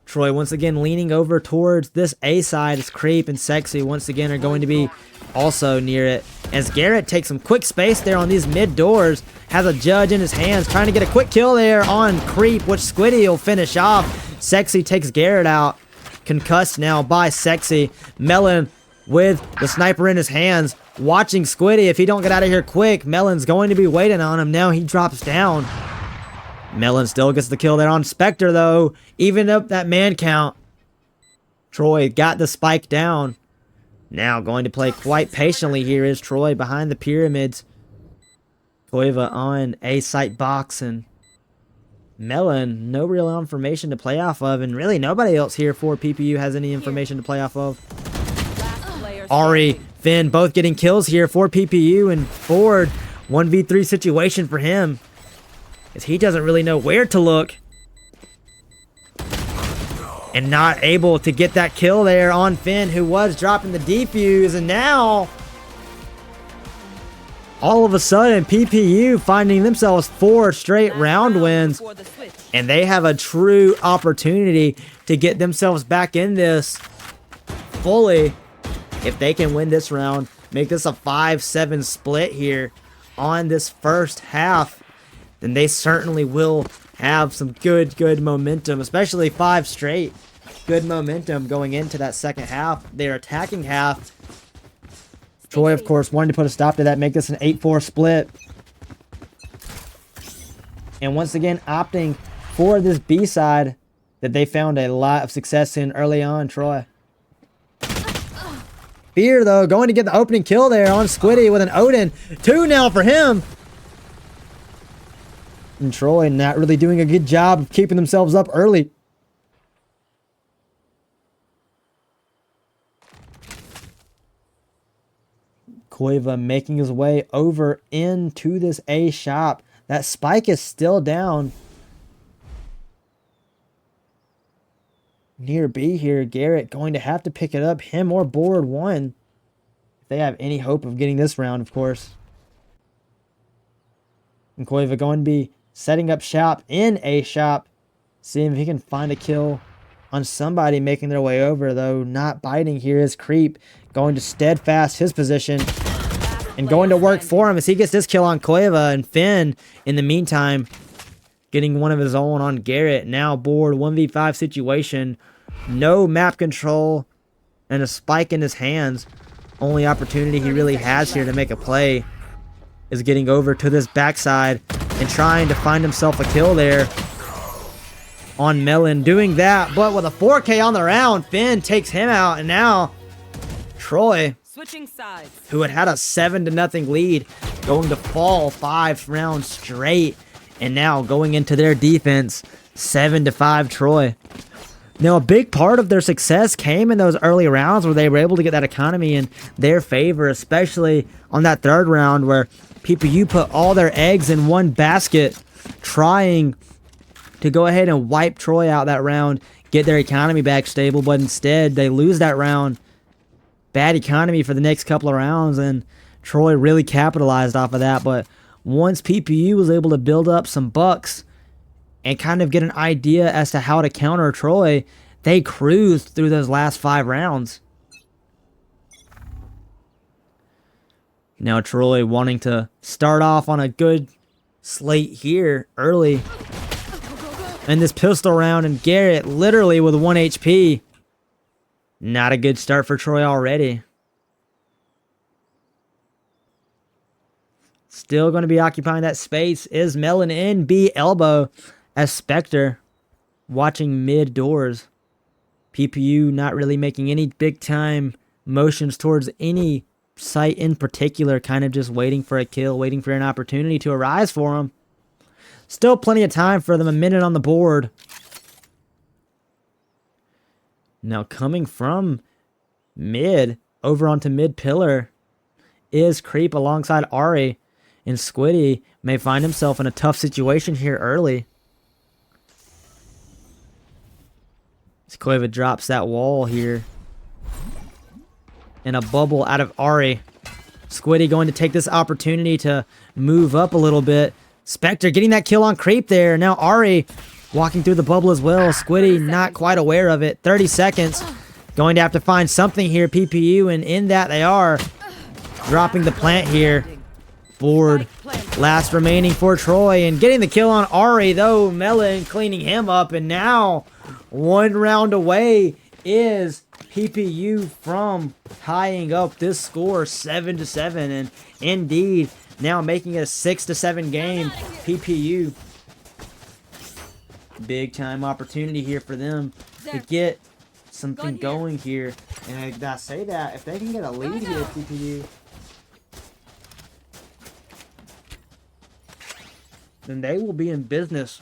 Troy once again leaning over towards this A side as Creep and Sexy once again are going to be also near it. As Garrett takes some quick space there on these mid doors, has a judge in his hands, trying to get a quick kill there on Creep, which Squiddy will finish off. Sexy takes Garrett out, concussed now by Sexy. Melon with the sniper in his hands, watching Squiddy. If he don't get out of here quick, Melon's going to be waiting on him. Now he drops down. Melon still gets the kill there on Spectre, though. Even up that man count. Troy got the spike down. Now going to play quite patiently here is Troy behind the pyramids. Koiva on A site box, and Melon, no real information to play off of, and really nobody else here for PPU has any information to play off of. Ari, Finn both getting kills here for PPU, and Ford 1v3 situation for him, as he doesn't really know where to look. And not able to get that kill there on Finn, who was dropping the defuse. And now, all of a sudden, PPU finding themselves 4 straight round wins. And they have a true opportunity to get themselves back in this fully. If they can win this round, make this a 5-7 split here on this first half, then they certainly will have some good momentum, especially 5 straight. Good momentum going into that second half. Their attacking half. Troy, of course, wanted to put a stop to that, make this an 8-4 split. And once again, opting for this B side that they found a lot of success in early on, Troy. Fear, though, going to get the opening kill there on Squiddy with an Odin. 2 now for him. And Troy not really doing a good job of keeping themselves up early. Koiva making his way over into this A shop. That spike is still down. Near B here, Garrett going to have to pick it up. Him or board 1. If they have any hope of getting this round, of course. And Koiva going to be setting up shop in A shop, seeing if he can find a kill on somebody making their way over, though not biting here is Creep, going to steadfast his position and going to work for him as he gets this kill on Koiva. And Finn, in the meantime, getting one of his own on Garrett. Now board 1v5 situation, no map control and a spike in his hands. Only opportunity he really has here to make a play is getting over to this backside and trying to find himself a kill there on Melon. Doing that, but with a 4K on the round, Finn takes him out. And now Troy, switching sides, who had a 7-0 lead, going to fall 5 rounds straight. And now going into their defense, 7-5 Troy. Now, a big part of their success came in those early rounds where they were able to get that economy in their favor, especially on that 3rd round where PPU put all their eggs in one basket, trying to go ahead and wipe Troy out that round, get their economy back stable, but instead they lose that round. Bad economy for the next couple of rounds, and Troy really capitalized off of that, but once PPU was able to build up some bucks and kind of get an idea as to how to counter Troy, they cruised through those last 5 rounds. Now Troy wanting to start off on a good slate here early. And this pistol round, and Garrett literally with 1 HP. Not a good start for Troy already. Still going to be occupying that space is Melon in B elbow as Spectre watching mid doors. PPU not really making any big time motions towards any site in particular, kind of just waiting for a kill, waiting for an opportunity to arise for him. Still plenty of time for them, a minute on the board. Now coming from mid over onto mid pillar is Creep alongside Ari. And Squiddy may find himself in a tough situation here early. Skoiva drops that wall here. And a bubble out of Ari. Squiddy going to take this opportunity to move up a little bit. Spectre getting that kill on Creep there. Now Ari walking through the bubble as well. Squiddy not quite aware of it. 30 seconds. Going to have to find something here, PPU, and in that they are. Dropping the plant here. Board. Last remaining for Troy, and getting the kill on Ari, though. Melon cleaning him up, and now 1 round away is PPU from tying up this score 7-7, and indeed now making it a 6-7 game. PPU, big time opportunity here for them to get something going here. And I say that if they can get a lead here, PPU, then they will be in business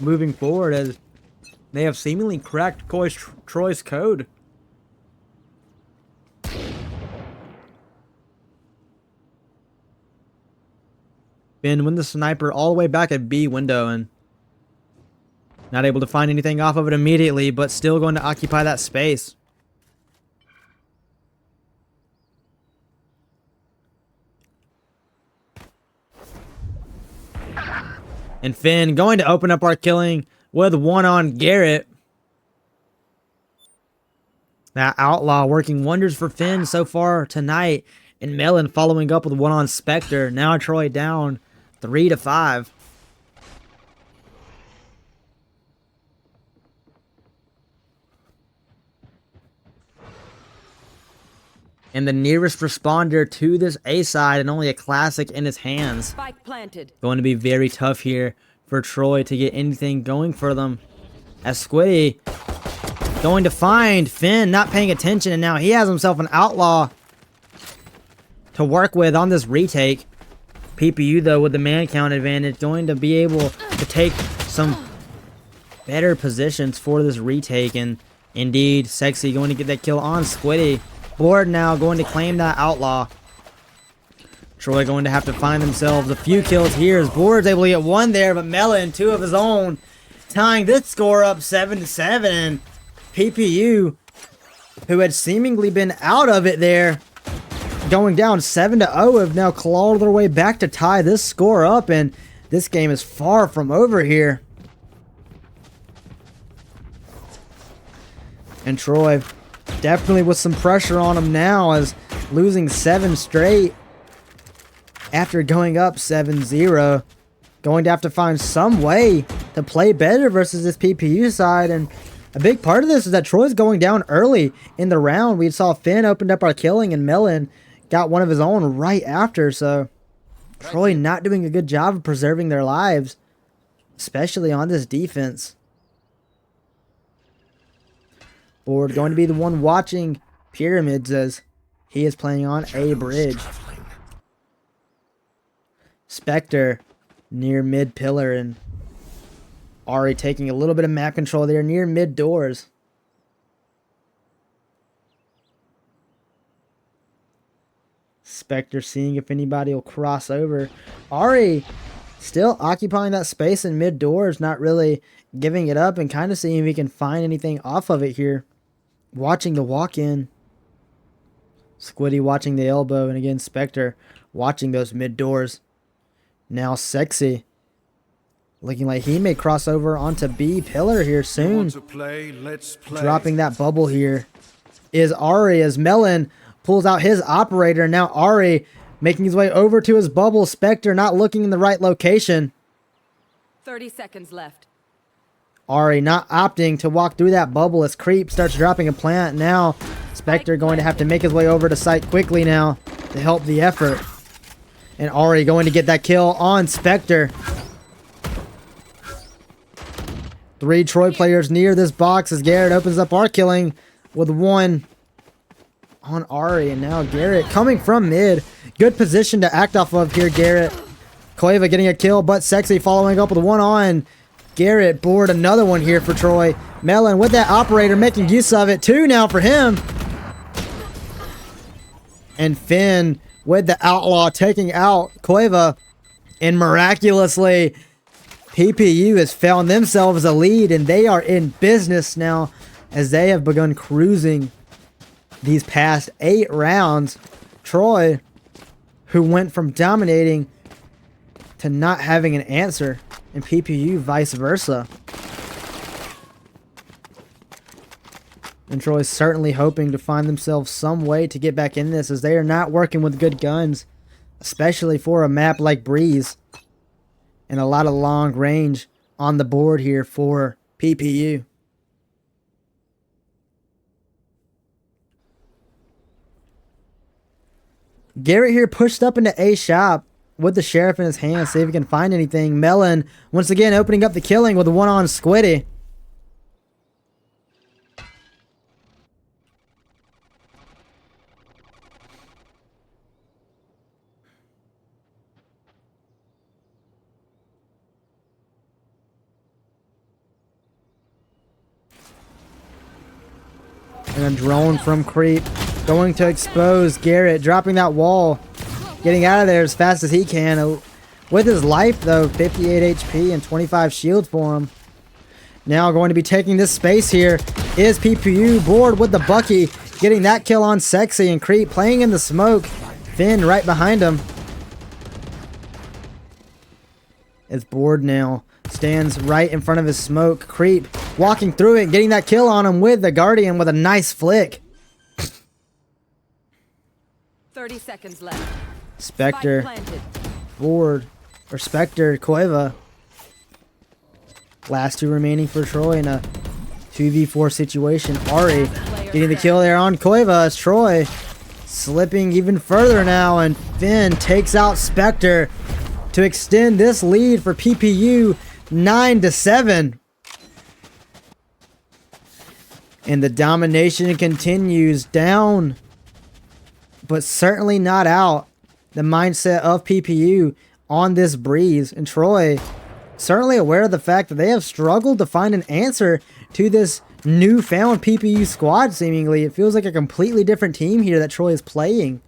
moving forward, as they have seemingly cracked Troy's code. Ben with the sniper all the way back at B window, and not able to find anything off of it immediately, but still going to occupy that space. And Finn going to open up our killing with 1 on Garrett. That Outlaw working wonders for Finn so far tonight. And Melon following up with 1 on Spectre. Now Troy down 3-5. And the nearest responder to this A side, and only a classic in his hands. Spike planted. Going to be very tough here for Troy to get anything going for them. As Squiddy going to find Finn, not paying attention, and now he has himself an Outlaw to work with on this retake. PPU, though, with the man count advantage, going to be able to take some better positions for this retake. And indeed, Sexy going to get that kill on Squiddy. Board now going to claim that Outlaw. Troy going to have to find themselves a few kills here, as Board's able to get 1 there, but Melon 2 of his own, tying this score up 7-7. And PPU, who had seemingly been out of it there, going down 7-0, have now clawed their way back to tie this score up, and this game is far from over here. And Troy definitely with some pressure on him now, as losing 7 straight after going up 7-0. Going to have to find some way to play better versus this PPU side. And a big part of this is that Troy's going down early in the round. We saw Finn opened up our killing, and Melon got 1 of his own right after. So Troy not doing a good job of preserving their lives, especially on this defense. Board going to be the one watching Pyramids, as he is playing on A bridge. Spectre near mid pillar, and Ari taking a little bit of map control there near mid doors. Spectre seeing if anybody will cross over. Ari still occupying that space in mid doors, not really giving it up, and kind of seeing if he can find anything off of it here. Watching the walk-in. Squiddy watching the elbow, and again Spectre watching those mid doors. Now Sexy looking like he may cross over onto B pillar here soon. Let's play. Dropping that bubble here is Ari as Melon pulls out his operator. Now Ari making his way over to his bubble. Spectre not looking in the right location. 30 seconds left. Ari not opting to walk through that bubble as Creep starts dropping a plant. Now Spectre going to have to make his way over to site quickly now to help the effort. And Ari going to get that kill on Spectre. 3 Troy players near this box as Garrett opens up our killing with 1 on Ari. And now Garrett coming from mid. Good position to act off of here, Garrett. Koeva getting a kill, but Sexy following up with 1 on. Garrett board another one here for Troy. Melon with that operator making use of it. 2 now for him. And Finn with the outlaw taking out Koeva. And miraculously, PPU has found themselves a lead, and they are in business now as they have begun cruising these past 8 rounds. Troy, who went from dominating to not having an answer, and PPU vice versa. And Troy's certainly hoping to find themselves some way to get back in this, as they are not working with good guns, especially for a map like Breeze. And a lot of long range on the board here for PPU. Garrett here pushed up into A shop with the sheriff in his hand, see if he can find anything. Melon once again opening up the killing with a 1 on Squiddy. And a drone from Creep going to expose Garrett, dropping that wall, getting out of there as fast as he can. With his life though, 58 HP and 25 shield for him. Now going to be taking this space here is PPU, board with the Bucky, getting that kill on Sexy, and Creep playing in the smoke. Finn right behind him. It's board now. Stands right in front of his smoke. Creep walking through it, getting that kill on him with the Guardian with a nice flick. 30 seconds left. Spectre, board, or Spectre, Koeva. Last 2 remaining for Troy in a 2v4 situation. Ari getting the kill there on Koeva as Troy slipping even further now, and Finn takes out Spectre to extend this lead for PPU 9-7. And the domination continues down, but certainly not out. The mindset of PPU on this Breeze, and Troy certainly aware of the fact that they have struggled to find an answer to this newfound PPU squad. Seemingly it feels like a completely different team here that Troy is playing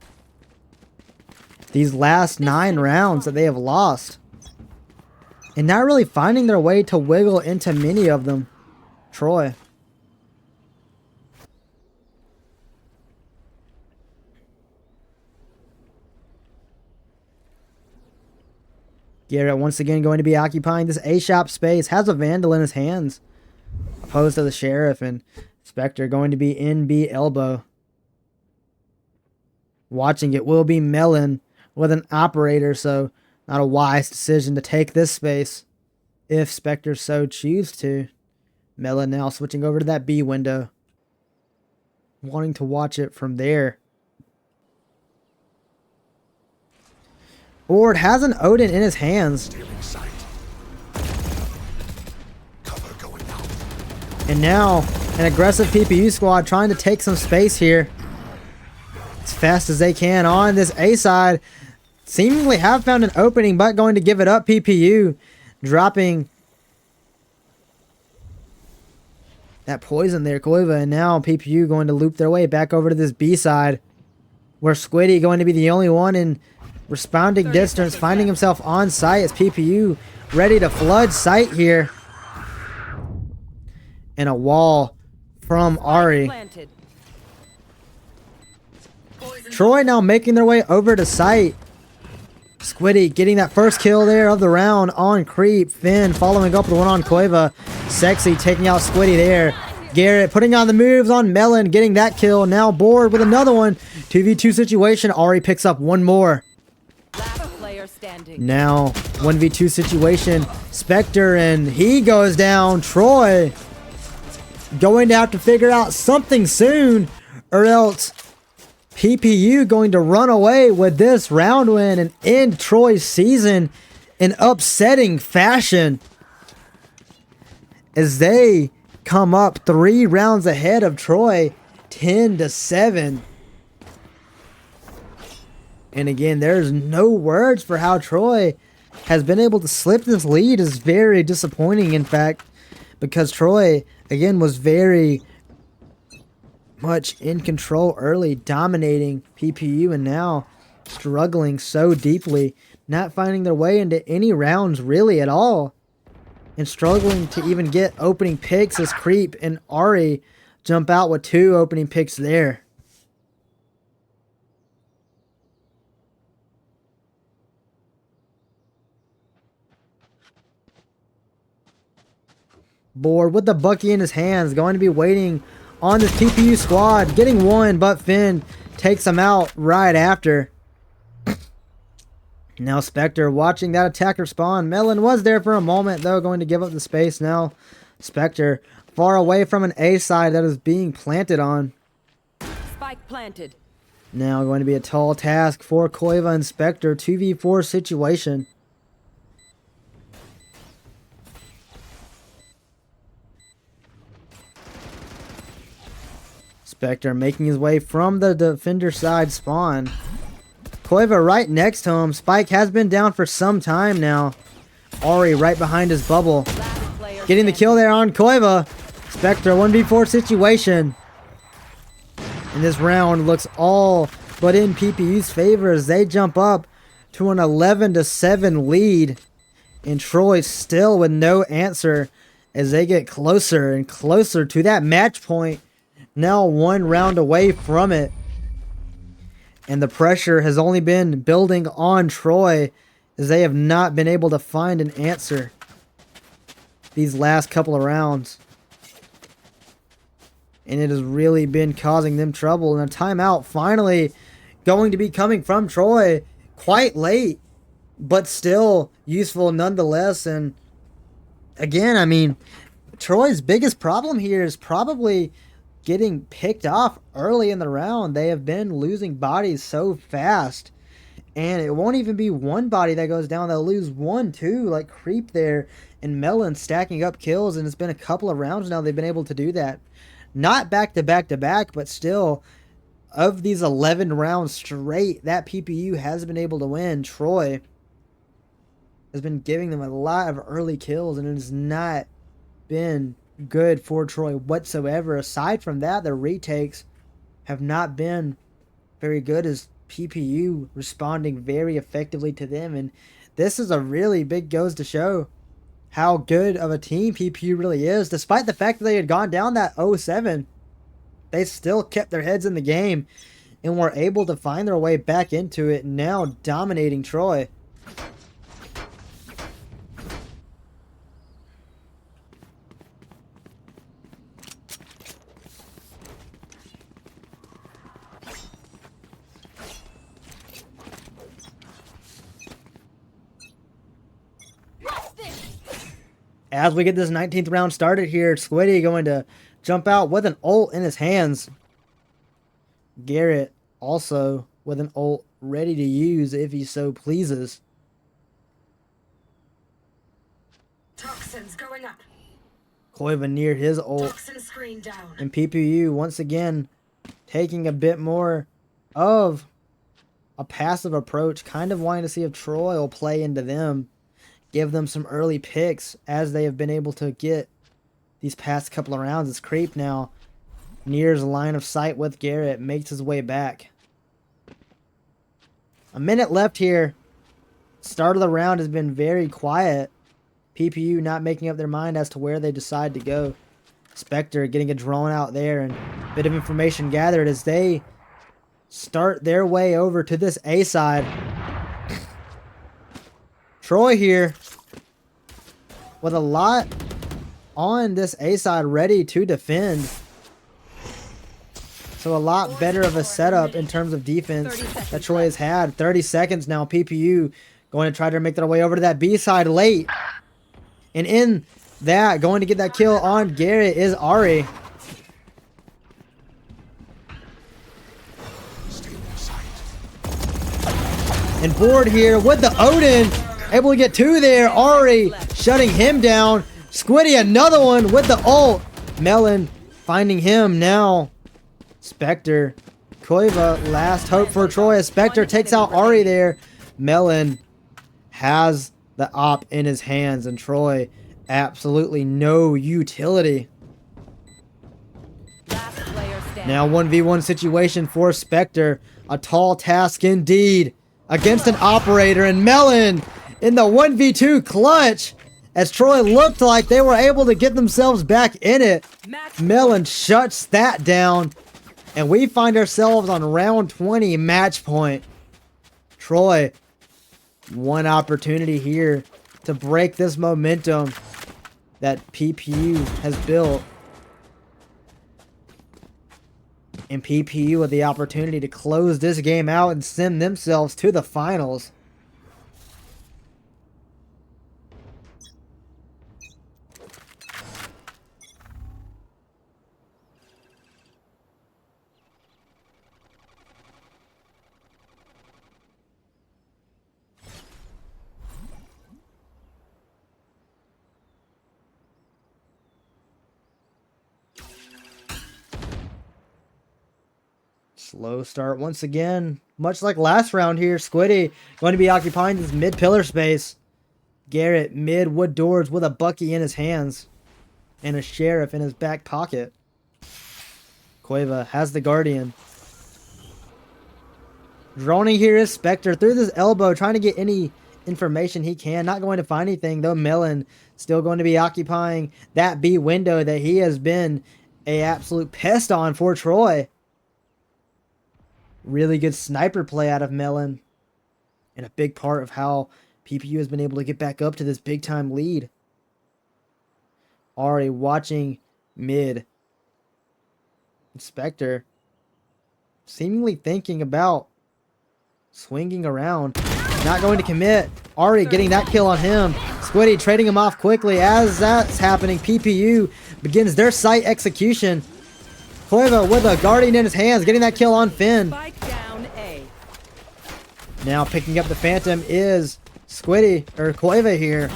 these last 9 rounds that they have lost, and not really finding their way to wiggle into many of them. Troy. Garrett once again going to be occupying this A-shop space. Has a Vandal in his hands, opposed to the Sheriff, and Spectre going to be in B elbow. Watching it will be Melon with an operator, so not a wise decision to take this space if Spectre so choose to. Melon now switching over to that B window, wanting to watch it from there. Board has an Odin in his hands. And now an aggressive PPU squad trying to take some space here as fast as they can on this A side. Seemingly have found an opening, but going to give it up. PPU dropping that poison there, Koeva, and now PPU going to loop their way back over to this B side, where Squiddy going to be the only one in responding distance, finding himself on site as PPU ready to flood site here. And a wall from Ari. Troy now making their way over to site. Squiddy getting that first kill there of the round on Creep. Finn following up with one on Koiva. Sexy taking out Squiddy there. Garrett putting on the moves on Melon, getting that kill. Now Board with another one. 2v2 situation. Ari picks up one more. Last player standing. Now 1v2 situation. Spectre, and he goes down. Troy going to have to figure out something soon, or else PPU going to run away with this round win and end Troy's season in upsetting fashion as they come up 3 rounds ahead of Troy, 10-7. And again, there's no words for how Troy has been able to slip this lead. Is very disappointing, in fact, because Troy, again, was very much in control early, dominating PPU, and now struggling so deeply, not finding their way into any rounds really at all, and struggling to even get opening picks as Creep and Ari jump out with 2 opening picks there. Board with the Bucky in his hands, going to be waiting on this PPU squad, getting one, but Finn takes him out right after. Now Spectre watching that attacker spawn. Melon was there for a moment, though, going to give up the space now. Spectre far away from an A side that is being planted on. Spike planted. Now going to be a tall task for Koiva and Spectre. 2v4 situation. Spectre making his way from the defender side spawn. Koiva right next to him. Spike has been down for some time now. Ari right behind his bubble. Getting the kill there on Koiva. Spectre 1v4 situation. And this round looks all but in PPU's favor as they jump up to an 11-7 lead. And Troy still with no answer as they get closer and closer to that match point. Now 1 round away from it. And the pressure has only been building on Troy as they have not been able to find an answer these last couple of rounds. And it has really been causing them trouble. And a timeout finally going to be coming from Troy quite late, but still useful nonetheless. And again, I mean, Troy's biggest problem here is probably getting picked off early in the round. They have been losing bodies so fast, and it won't even be one body that goes down. They'll lose 1, 2, like Creep there, and Melon stacking up kills, and it's been a couple of rounds now they've been able to do that. Not back to back to back, but still, of these 11 rounds straight that PPU has been able to win, Troy has been giving them a lot of early kills, and it has not been good for Troy whatsoever. Aside from that, the retakes have not been very good as PPU responding very effectively to them, and this is a really big goes to show how good of a team PPU really is. Despite the fact that they had gone down that 0-7, they still kept their heads in the game and were able to find their way back into it, now dominating Troy. As we get this 19th round started here, Squiddy going to jump out with an ult in his hands. Garrett also with an ult ready to use if he so pleases. Toxins going up. Koiva near his ult. Toxin screen down. And PPU once again taking a bit more of a passive approach, kind of wanting to see if Troy will play into them. Give them some early picks as they have been able to get these past couple of rounds. It's Creep now nears line of sight with Garrett, makes his way back. A minute left here. Start of the round has been very quiet. PPU not making up their mind as to where they decide to go. Spectre getting a drone out there and a bit of information gathered as they start their way over to this A side. Troy here with a lot on this A side ready to defend. So a lot better of a setup in terms of defense that Troy has had. 30 seconds now. PPU going to try to make their way over to that B side late. And in that, going to get that kill on Garrett is Ari. And board here with the Odin. Able to get two there. Ari shutting him down. Squiddy another one with the ult. Melon finding him now. Spectre. Koiva, last hope for Troy. As Spectre takes out Ari there. Melon has the op in his hands. And Troy, absolutely no utility. Now 1v1 situation for Spectre. A tall task indeed. Against an operator. And Melon in the 1v2 clutch. As Troy looked like they were able to get themselves back in it. Melon shuts that down. And we find ourselves on round 20 match point. Troy, one opportunity here to break this momentum that PPU has built. And PPU with the opportunity to close this game out and send themselves to the finals. Slow start once again. Much like last round here, Squiddy going to be occupying this mid pillar space. Garrett mid wood doors with a Bucky in his hands. And a Sheriff in his back pocket. Koiva has the Guardian. Droning here is Spectre through this elbow, trying to get any information he can. Not going to find anything, though. Melon still going to be occupying that B window that he has been a absolute pest on for Troy. Really good sniper play out of Melon. And a big part of how PPU has been able to get back up to this big time lead. Already watching mid. Spectre seemingly thinking about swinging around. Not going to commit. Already getting that kill on him. Squiddy trading him off quickly. As that's happening, PPU begins their site execution. Koiva with a Guardian in his hands, getting that kill on Finn. Now picking up the Phantom is Squiddy, or Koiva here.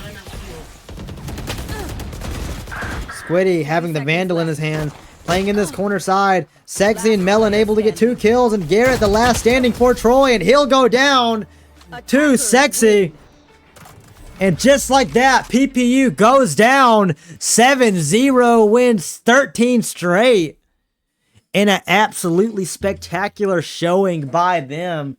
Squiddy having the Vandal in his hands, playing in this corner side. Sexy and Melon able to get 2 kills, and Garrett the last standing for Troy, and he'll go down to Sexy. And just like that, PPU goes down 7-0, wins 13 straight. In an absolutely spectacular showing by them.